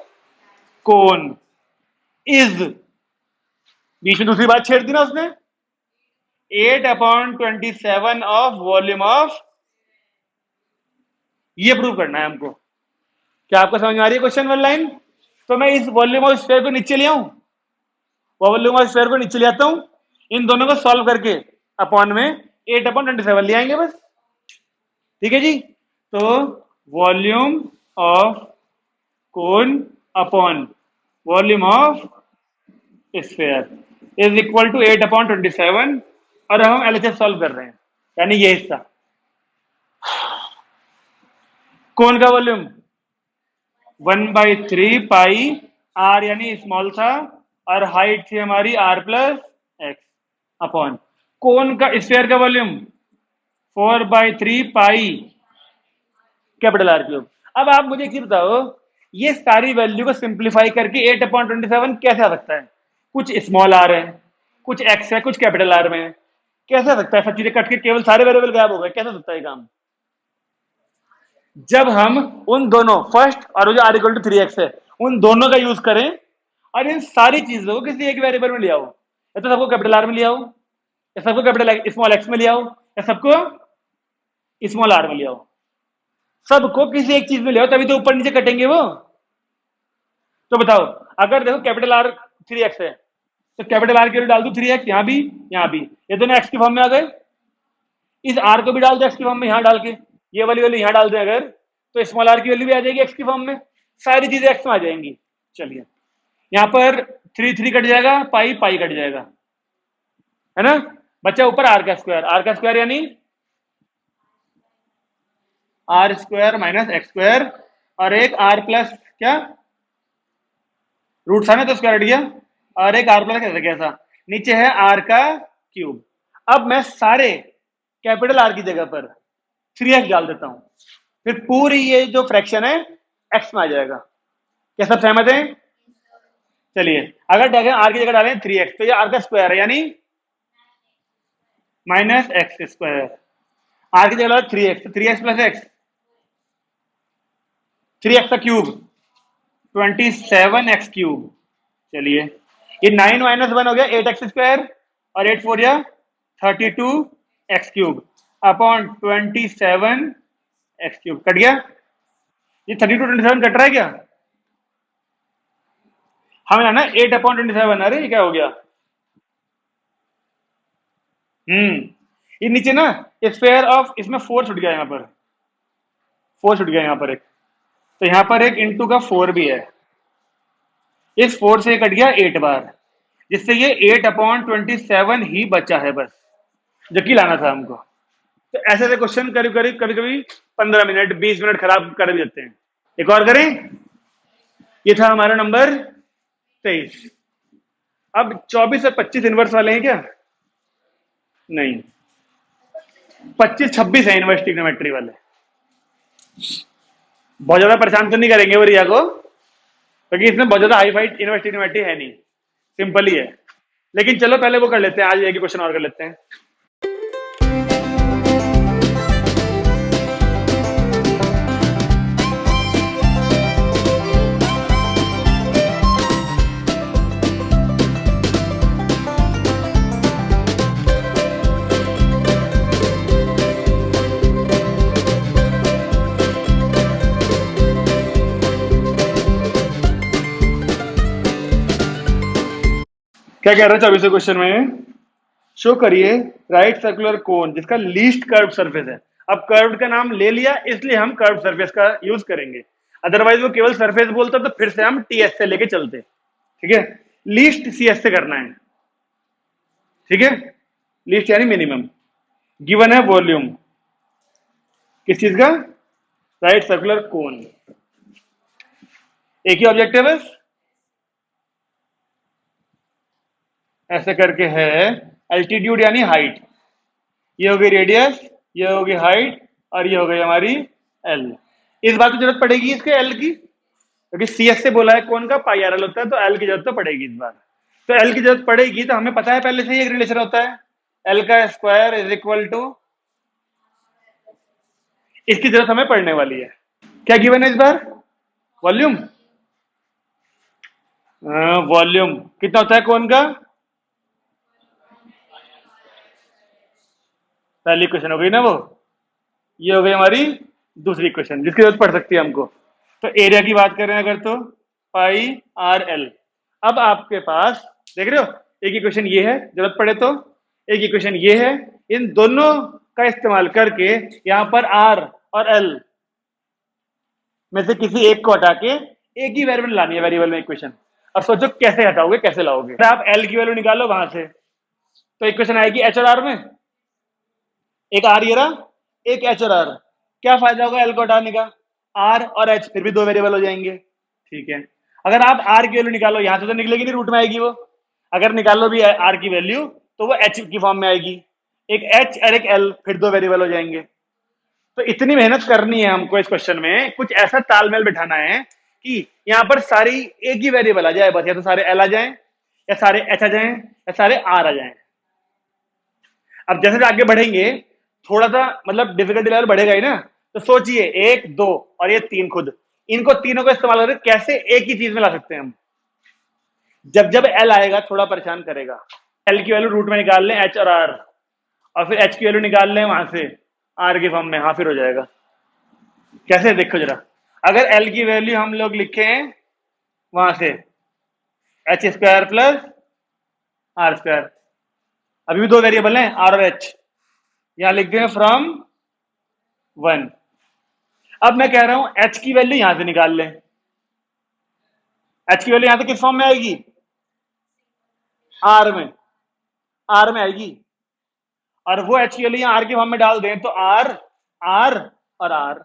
कोन इज, बीच में दूसरी बात छेड़ दी ना उसने, 8/27 ऑफ वॉल्यूम ऑफ, ये प्रूव करना है हमको। क्या आपको समझ में आ रही है क्वेश्चन वन लाइन? तो मैं इस वॉल्यूम ऑफ स्फीयर को नीचे ले आऊं, वॉल्यूम ऑफ स्फीयर को नीचे ले आता हूं, इन दोनों को सॉल्व करके अपॉन में 8/27 ले आएंगे बस, ठीक है जी। तो volume of cone upon volume of sphere is equal to 8/27, और हम एलएचएस सॉल्व कर रहे हैं, यानी ये हिस्सा कोन का वॉल्यूम 1/3 पाई आर, यानी स्मॉल था, और हाइट थी हमारी r प्लस एक्स, अपॉन कोन का स्फीयर का volume 4/3 pi capital R cube. अब आप मुझे एक बताओ, ये सारी वैल्यू को सिंप्लीफाई करके 8/27 कैसे आ सकता है? कुछ स्मॉल r है, कुछ x है, कुछ कैपिटल R में है, कैसे आ सकता है? सब चीजें कट के केवल सारे वेरिएबल गायब हो गए, कैसे हो सकता है काम? जब हम उन दोनों फर्स्ट और जो r इक्वल टू 3x है, उन दोनों का यूज करें और इन सारी चीजों को किसी एक वेरिएबल में ले आओ, या तो सबको कैपिटल R में ले आओ, या सबको कैपिटल स्मॉल x में ले आओ, या सबको स्मॉल r में ले आओ, सबको किसी एक चीज में ले आओ, तभी तो ऊपर नीचे कटेंगे वो। तो बताओ अगर देखो कैपिटल R 3x है, तो कैपिटल R की वैल्यू डाल दो 3x, यहां भी यहां भी, ये दोनों x के फॉर्म में आ गए, इस r को भी डाल दो x की फॉर्म में, यहां डाल के ये वाली वैल्यू यहां डाल दे अगर, तो स्मॉल r की वैल्यू भी आ जाएगी x की फॉर्म में, सारी चीजें x में आ जाएंगी। चलिए यहां पर 3 कट जाएगा, पाई पाई कट जाएगा, है ना, बच्चा ऊपर r का स्क्वायर यानी r² माइनस x², और एक r प्लस क्या रूट था ना, तो स्क्वायर हट गया, और एक r प्लस कैसा, नीचे है r का क्यूब। अब मैं सारे कैपिटल R की जगह पर 3x डाल देता हूं, फिर पूरी ये जो फ्रैक्शन है x में आ जाएगा। क्या सब सहमत है? चलिए अगर डालें आर की जगह डालें 3x, तो ये आर का स्क्वायर है यानी माइनस एक्स स्क्वायर। आर की जगह डालो 3x, तो 3x प्लस एक्स, 3x का क्यूब 27x क्यूब। चलिए ये 9 माइनस 1 हो गया 8x स्क्वायर, और 8 4 या 32x cube upon 27x cube. Cut गया। ये 32 27 कट रहा है क्या? हमें ना 8 अपॉन 27। अरे ये क्या हो गया? ये नीचे ना स्क्वायर ऑफ, इसमें 4 छुट गया, यहाँ पर 4 छुट गया यहाँ पर एक, तो यहाँ पर एक इंटू का 4 भी है। इस 4 से कट गया 8 बार, जिससे ये 8 अपॉन 27 ही बचा है बस, जो कि लाना था हमको। तो ऐसे ऐसे क्वेश्चन करीब करीब कभी कभी 15 मिनट 20 मिनट खराब कर भी देते हैं। एक और करें। ये था हमारा नंबर 23। अब 24 और 25 इनवर्स वाले हैं क्या? नहीं, 25 26 है इनवर्स ट्रिग्नोमेट्री वाले। बहुत ज्यादा परेशान तो नहीं करेंगे वो रिया को, क्योंकि इसमें बहुत ज्यादा हाई फाइट इनवर्स ट्रिग्नोमेट्री है नहीं, सिंपल ही है। लेकिन चलो पहले वो कर लेते हैं, आज एक क्वेश्चन और कर लेते हैं। क्या कह रहा है 24वें क्वेश्चन में? शो करिए राइट सर्कुलर कोन जिसका लीस्ट कर्व सरफेस है। अब कर्व का नाम ले लिया इसलिए हम कर्व सरफेस का यूज करेंगे, अदरवाइज वो केवल सरफेस बोलता तो फिर से हम टीएस से लेके चलते। ठीक है, लीस्ट सीएस से करना है। ठीक है, लीस्ट यानी मिनिमम। गिवन है वॉल्यूम किस चीज का? Right circular cone. एक ही ऑब्जेक्ट है बस, ऐसे करके है। एल्टीट्यूड यानी हाइट, ये हो गई रेडियस, ये हो गई हाइट, और ये हो गई हमारी एल। इस बात की जरूरत पड़ेगी इसके एल की, क्योंकि सीएस से बोला है कौन का पाई आर एल होता है, तो एल की जरूरत तो पड़ेगी इस बार। तो एल की जरूरत पड़ेगी तो हमें पता है पहले से ही एक रिलेशन होता है, एल का स्क्वायर इज इक्वल टू, इसकी जरूरत हमें पड़ने वाली है। क्या गिवन है इस बार? वॉल्यूम। वॉल्यूम कितना होता है कौन का? पहली क्वेश्चन हो गई ना वो, ये हो गई हमारी दूसरी क्वेश्चन जिसकी जरूरत पड़ सकती है हमको। तो एरिया की बात करें अगर तो पाई आर एल। अब आपके पास देख रहे हो, एक इक्वेशन ये है जरूरत पड़े तो, एक इक्वेशन ये है। इन दोनों का इस्तेमाल करके यहां पर आर और एल में से किसी एक को हटा के एक ही वेरिएबल लानी है वेरिएबल में इक्वेशन। अब सोचो कैसे हटाओगे, कैसे लाओगे? आप एल की वैल्यू निकालो वहां से, तो इक्वेशन आएगी एच और आर में, एक आर ये रहा, एक एच और आर। क्या फायदा होगा एल को हटाने का? आर और एच फिर भी दो वेरिएबल हो जाएंगे। ठीक है, अगर आप आर की वैल्यू निकालो, यहां से तो निकलेगी नहीं, रूट में आएगी वो। अगर निकालो भी आर की वैल्यू तो वो एच की फॉर्म में आएगी, एक एच और एक एल, फिर दो वेरिएबल हो जाएंगे। तो इतनी मेहनत करनी है हमको इस क्वेश्चन में, कुछ ऐसा तालमेल बिठाना है कि यहां पर सारी एक ही वेरिएबल आ जाए बस, या तो सारे एल आ जाए, या सारे एच आ जाए, या सारे आर आ जाए। अब जैसे आगे बढ़ेंगे थोड़ा सा मतलब डिफिकल्टी लेवल बढ़ेगा ही ना, तो सोचिए 1 2 और ये 3 खुद, इनको तीनों को इस्तेमाल करके कैसे एक ही चीज में ला सकते हैं हम। जब जब एल आएगा थोड़ा परेशान करेगा। एल की वैल्यू रूट में निकाल लें एच और आर, और फिर एच की वैल्यू निकाल लें वहां से आर के फॉर्म में, हाँ फिर हो जाएगा। कैसे देखो जरा, अगर एल की वैल्यू हम लोग लिखें वहां से H square plus R square, अभी भी दो वेरिएबल हैं आर और एच, यहां लिख दें फ्रॉम 1। अब मैं कह रहा हूं एच की वैल्यू यहां से निकाल लें। एच की वैल्यू यहां से किस फॉर्म में आएगी? आर में, आर में आएगी। और वो एच की वैल्यू यहां आर के फॉर्म में डाल दें तो आर आर और आर।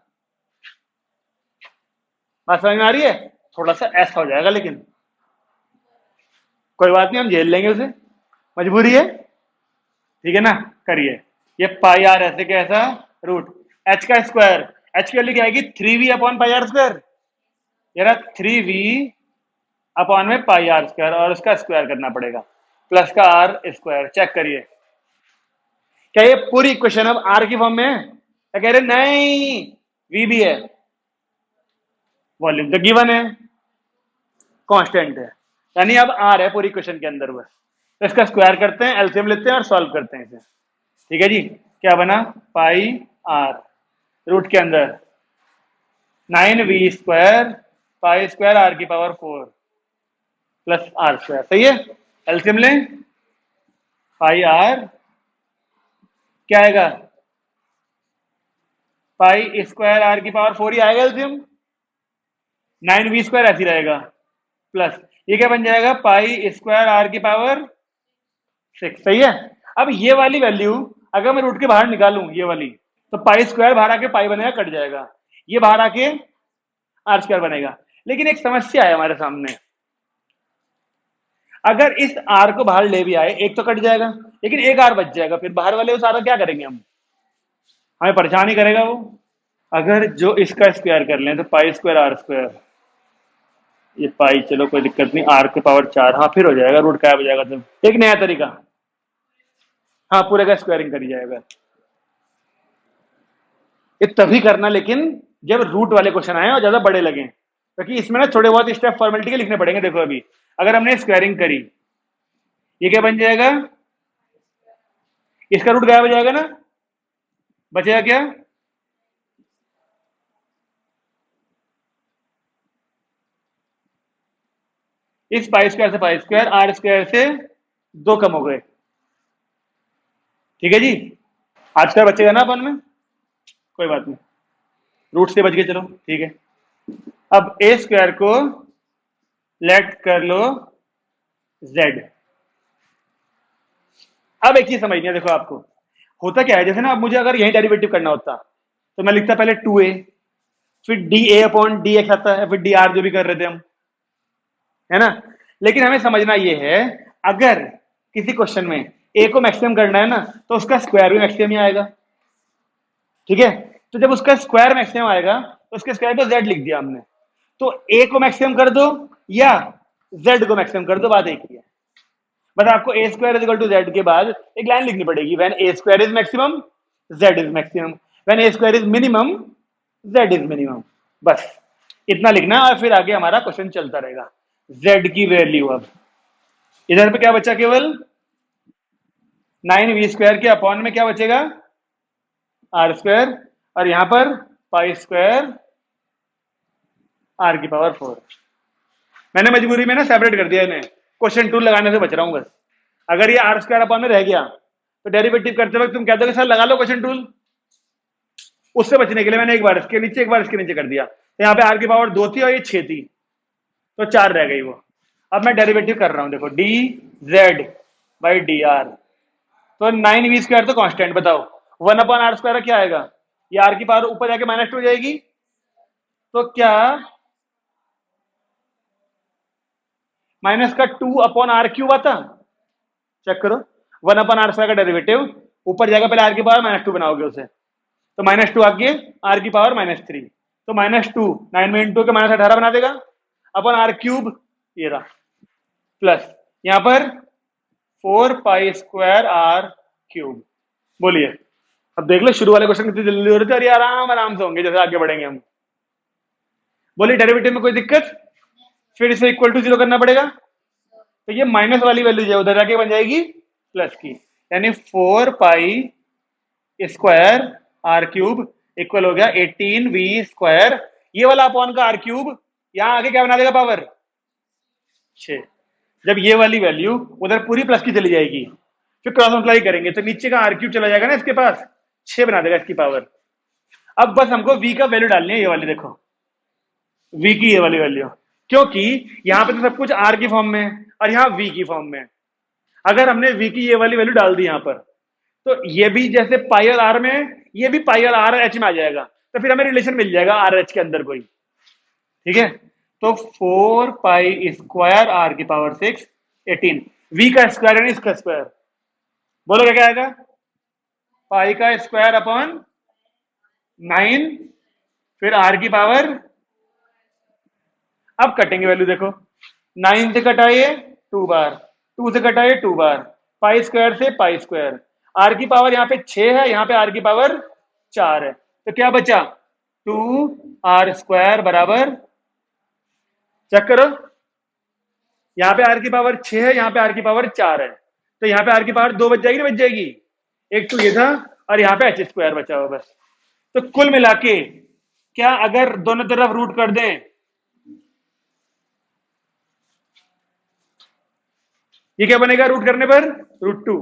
बात समझ में आ रही है? थोड़ा सा ऐसा हो जाएगा लेकिन कोई बात नहीं, हम झेल लेंगे उसे, मजबूरी है। ठीक है ना, करिए। ये पाई आर ऐसे कैसा रूट एच का स्क्वायर, एच की वैल्यू क्या आएगी? 3v upon pi r square, ये रहा 3v अपॉन में पाई आर स्क्वायर और उसका स्क्वायर करना पड़ेगा, प्लस का आर स्क्वायर। चेक करिए क्या ये पूरी इक्वेशन अब आर की फॉर्म में है? क्या कह रहे नहीं, वी भी है, वॉल्यूम तो गिवन है, कांस्टेंट है, यानी अब आर है पूरी क्वेश्चन के अंदर बस। तो इसका स्क्वायर करते हैं, एलसीएम लेते हैं और सॉल्व करते हैं इसे। ठीक है जी, क्या बना, पाई आर रूट के अंदर 9v² पाई स्क्वायर आर की पावर 4 प्लस आर स्क्वायर। सही है, एलसीएम लें, पाई आर क्या आएगा, पाई स्क्वायर आर की पावर 4 ही आएगा एलसीएम, 9v² ऐसी रहेगा, प्लस ये क्या बन जाएगा, पाई स्क्वायर आर की पावर 6। सही है, अब ये वाली वैल्यू अगर मैं रूट के बाहर निकालूं ये वाली, तो पाई स्क्वायर बाहर आके पाई बनेगा, कट जाएगा, ये बाहर आके आर स्क्वायर बनेगा। लेकिन एक समस्या है हमारे सामने, अगर इस आर को बाहर ले भी आए, एक तो कट जाएगा लेकिन एक आर बच जाएगा, फिर बाहर वाले उस आर का क्या करेंगे हम, हमें परेशान ही करेगा वो। अगर जो इसका स्क्वायर कर लें तो पाई स्क्वायर आर स्क्वायर, ये पाई चलो कोई दिक्कत नहीं, आर की पावर 4, हाँ फिर हो जाएगा, रूट गायब हो जाएगा। तो एक नया तरीका, हाँ पूरे का स्क्वायरिंग करी जाएगा। ये तभी करना लेकिन जब रूट वाले क्वेश्चन आए और ज्यादा बड़े लगे, क्योंकि इसमें ना थोड़े बहुत स्टेप फॉर्मेलिटी के लिखने पड़ेंगे। देखो अभी अगर हमने स्क्वायरिंग करी, ये क्या बन जाएगा, इसका रूट गायब हो जाएगा ना, बचेगा क्या, इस पाई स्क्वायर से पाई स्क्वायर, आर स्क्वायर से 2 कम हो गए। ठीक है जी, आज का बचेगा ना अपन में, कोई बात नहीं, रूट से बच गए, चलो ठीक है। अब ए स्क्वायर को लेट कर लो जेड। अब एक चीज समझनी है, देखो आपको होता क्या है, जैसे ना अब मुझे अगर यही डेरिवेटिव करना होता तो मैं लिखता पहले 2a, फिर D A upon D x आता है, फिर डी आर जो भी कर रहे थे हम, है ना। लेकिन हमें समझना ये है, अगर किसी क्वेश्चन में ए को मैक्सिमम करना है ना, तो उसका स्क्वायर भी मैक्सिमम ही आएगा। ठीक है, तो जब उसका स्क्वायर मैक्सिमम आएगा तो उसके स्क्वायर को जेड लिख दिया हमने, तो ए को मैक्सिमम कर दो या जेड को मैक्सिमम कर दो, बात एक ही है। बस आपको a square is equal to z के बाद एक लाइन लिखनी पड़ेगी, when a square is maximum z is maximum, when a square is minimum z is minimum. बस इतना लिखना और फिर आगे हमारा क्वेश्चन चलता रहेगा। जेड की वैल्यू अब इधर पे क्या बचा, केवल 9v² के अपॉन में क्या बचेगा, आर स्क्वायर, और यहां पर पाई स्क्वायर आर की पावर 4। मैंने मजबूरी में ना सेपरेट कर दिया इन्हें, क्वेश्चन टूल लगाने से बच रहा हूं बस। अगर ये आर स्क्वायर अपॉन में रह गया तो डेरिवेटिव करते वक्त तुम कहते हो सर लगा लो क्वेश्चन टूल, उससे बचने के लिए मैंने एक बार इसके नीचे एक बार इसके नीचे कर दिया। तो यहाँ पे आर की पावर 2 थी और ये 6 थी, तो 4 रह गई वो। अब मैं डेरिवेटिव कर रहा हूं, देखो D Z by d are, तो 9v² तो कांस्टेंट, बताओ 1 अपॉन आर स्क्वायर क्या आएगा, ये आर की पावर ऊपर जाके -2 हो जाएगी, तो क्या माइनस का 2 अपॉन आर क्यूब आता, चेक करो 1 अपॉन आर स्क्वायर का डेरिवेटिव ऊपर जाएगा, पहले आर की पावर -2 बनाओगे उसे, तो -2 आगे आर की पावर -3, तो -2 9 में इंटू के -18 बना देगा, अपॉन आर क्यूब ये रहा, प्लस यहां पर 4 पाई स्क्वायर आर क्यूब। बोलिए अब देख लो शुरू वाले क्वेश्चन कितनी जल्दी हो रहे थे और ये आराम आराम से होंगे जैसे आगे बढ़ेंगे हम। बोलिए डेरिवेटिव में कोई दिक्कत, फिर इसे इक्वल टू 0 करना पड़ेगा, तो ये माइनस वाली वैल्यू जो उधर जाके बन जाएगी प्लस की, यानी 4 pi square R cube equal हो गया 18v², ये वाला अपॉन का आर क्यूब यहां आगे क्या बना देगा, पावर 6। जब ये वाली वैल्यू उधर पूरी प्लस की चली जाएगी, फिर क्रॉस मल्टीप्लाई करेंगे तो नीचे का आर क्यूब चला जाएगा ना इसके पास, 6 बना देगा इसकी पावर। अब बस हमको v का वैल्यू डालनी है, ये वाली देखो v की ये वाली वैल्यू, क्योंकि यहां पे तो सब कुछ r की फॉर्म में है और यहां v की फॉर्म में है। अगर हमने v की ये वाली वैल्यू डाल दी यहां पर, तो ये भी जैसे पाई और आर में, ये भी पाई और आर एच में आ जाएगा, तो फिर हमें रिलेशन मिल जाएगा आर एच के अंदर कोई। ठीक है, तो 4 पाई स्क्वायर आर की पावर 6 18, v का स्क्वायर यानी इसका स्क्वायर, बोलो क्या क्या आएगा, पाई का स्क्वायर अपॉन 9, फिर आर की पावर, अब कटेंगे वैल्यू देखो 9 से कटाइए 2 बार, 2 से कटाइए 2 बार, पाई स्क्वायर से पाई स्क्वायर, आर की पावर यहाँ पे 6 है, यहाँ पे आर की पावर 4 है, तो क्या बचा 2r² बराबर, चेक करो, यहाँ पे आर की पावर 6 है, यहाँ पे आर की पावर 4 है, तो यहाँ पे आर की पावर 2 बच जाएगी ना, बच जाएगी, एक तो ये था और यहाँ पे h² बचा हुआ बस। तो कुल मिला के क्या अगर दोनों तरफ रूट कर दें, ये क्या बनेगा रूट करने पर √2,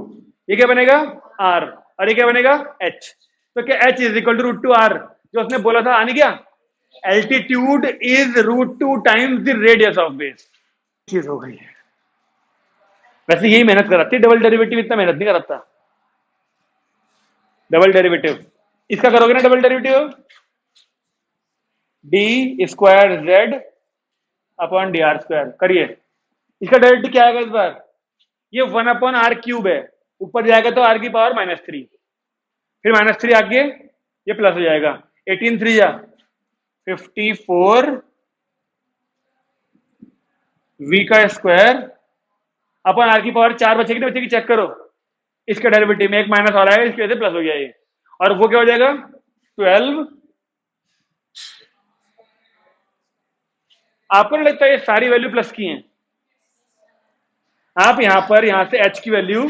ये क्या बनेगा r, और ये क्या बनेगा h, तो क्या h is equal to √2r, जो उसने बोला था आने क्या, altitude is √2 times the radius of base, चीज हो गई है। वैसे यही मेहनत कराती है, डबल डेरिवेटिव इतना मेहनत नहीं कराता। डबल डेरिवेटिव इसका करोगे ना, double derivative d² z upon dr², करिए, इसका डेरिवेटिव क्या आएगा इस बार, ये 1/r³ है, ऊपर जाएगा तो r की पावर -3, फिर -3 आगे ये प्लस हो जाएगा, 18 3 जा 54 v का स्क्वायर अपन r की पावर 4 बचेगी ना, बचेगी, चेक करो, इसके डेरिवेटिव में एक माइनस और आएगा, इसकी वजह से प्लस हो गया ये, और वो क्या हो जाएगा 12। आपको नहीं लगता ये सारी वैल्यू प्लस की हैं, आप यहां पर यहां से h की वैल्यू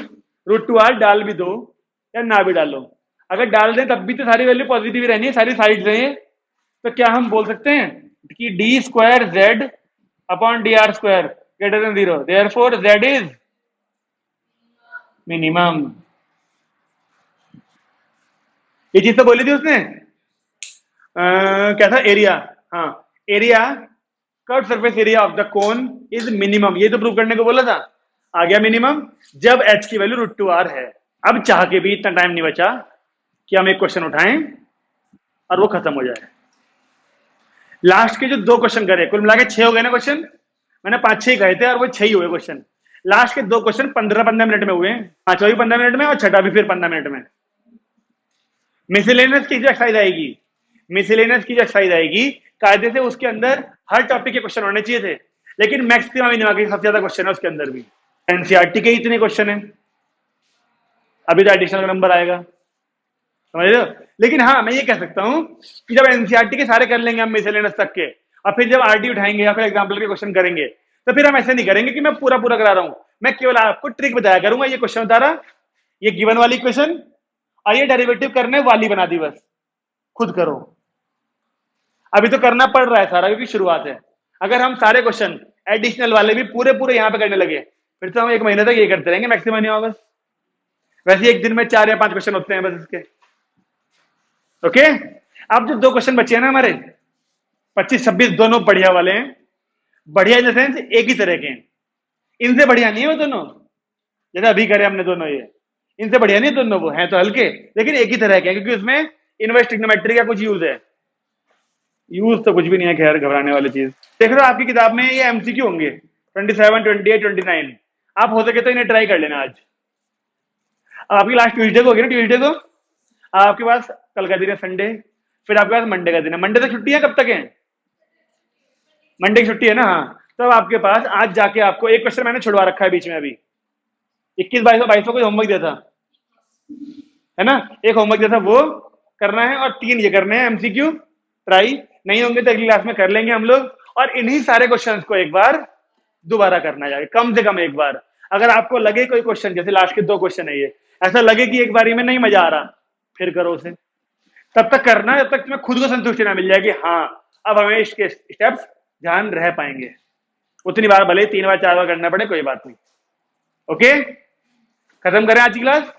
√2r डाल भी दो या ना भी डालो, अगर डाल दें तब भी तो सारी वैल्यू पॉजिटिव रहनी है, सारी साइड रहे, तो क्या हम बोल सकते हैं कि d² z upon dr² greater than 0, therefore z is minimum. ये चीज तो बोली थी उसने, क्या था, एरिया, हाँ, area curve surface area of the cone is minimum, ये तो प्रूव करने को बोला था, आ गया मिनिमम जब h की वैल्यू √2r है। अब चाह के भी इतना टाइम नहीं बचा कि हम एक क्वेश्चन उठाएं और वो खत्म हो जाए। लास्ट के जो 2 क्वेश्चन करे, कुल मिला के 6 हो गए ना क्वेश्चन, मैंने 5-6 कहे थे और वो 6 ही हुए क्वेश्चन। लास्ट के 2 क्वेश्चन 15-15 मिनट में हुए, पांचवा भी 15 मिनट में और छठा भी फिर 15 मिनट में। मिसलेनियस की जो एक्सरसाइज आएगी, मिसलेनियस की जो एक्सरसाइज आएगी, कायदे से उसके अंदर हर टॉपिक के क्वेश्चन होने चाहिए थे, लेकिन मैक्सिमम सबसे ज्यादा क्वेश्चन है उसके अंदर भी, एनसीईआरटी के इतने क्वेश्चन है, अभी तो एडिशनल नंबर आएगा, समझ रहे हो। लेकिन हाँ मैं ये कह सकता हूं कि जब एनसीईआरटी के सारे कर लेंगे हम मिसलेनियस तक के, और फिर जब आरटी उठाएंगे या फिर एग्जाम्पल के क्वेश्चन करेंगे, तो फिर हम ऐसे नहीं करेंगे कि मैं पूरा पूरा करा रहा हूं, मैं केवल आपको ट्रिक बताया करूंगा, ये क्वेश्चन बता रहा, ये गिवन वाली क्वेश्चन और ये डेरिवेटिव करने वाली बना दी, बस खुद करो। अभी तो करना पड़ रहा है सारा, क्योंकि शुरुआत है। अगर हम सारे क्वेश्चन एडिशनल वाले भी पूरे पूरे यहाँ पे करने लगे, फिर तो हम 1 महीने तक ये करते रहेंगे, मैक्सिमम नहीं होगा बस। वैसे एक दिन में 4 या 5 क्वेश्चन होते हैं बस इसके, ओके। अब जो 2 क्वेश्चन बचे हैं ना हमारे 25-26, दोनों बढ़िया वाले हैं, बढ़िया इन द सेंस एक ही तरह के हैं, इनसे बढ़िया नहीं है वो दोनों, जैसे अभी करे हमने दोनों, ये इनसे बढ़िया नहीं दोनों, वो हैं तो हल्के लेकिन एक ही तरह के हैं, क्योंकि उसमें इनवर्स ट्रिग्नोमेट्री का कुछ यूज है, यूज तो कुछ भी नहीं है, खैर घबराने वाली चीज। देख रहे हो आपकी किताब में ये एमसीक्यू होंगे 27, 28, 29, आप हो सके तो इन्हें ट्राई कर लेना आज। आपकी लास्ट ट्यूजडे को होगी ना, ट्यूजडे को आपके पास, कल का दिन है संडे, फिर आपके पास मंडे का दिन है, मंडे तक छुट्टी है, कब तक है, मंडे की छुट्टी है ना, हाँ, तो अब आपके पास आज जाके आपको एक क्वेश्चन मैंने छुड़वा रखा है बीच में, अभी 21, 22 को होमवर्क दिया था, है ना, एक होमवर्क दिया था वो करना है, और 3 ये करने हैं एमसीक्यू, ट्राई नहीं होंगे तो अगली क्लास में कर लेंगे हम लोग, और इन्हीं सारे क्वेश्चंस को एक बार दोबारा करना जाए, कम से कम एक बार। अगर आपको लगे कोई क्वेश्चन, जैसे लास्ट के 2 क्वेश्चन है ये, ऐसा लगे कि एक बारी में नहीं मजा आ रहा, फिर करो उसे, तब तक करना जब तक तुम्हें खुद को संतुष्टि ना मिल जाए कि हाँ अब हमें इसके स्टेप्स ध्यान रह पाएंगे। उतनी बार भले 3 बार 4 बार करना पड़े, कोई बात नहीं, ओके। खत्म करें आज की क्लास।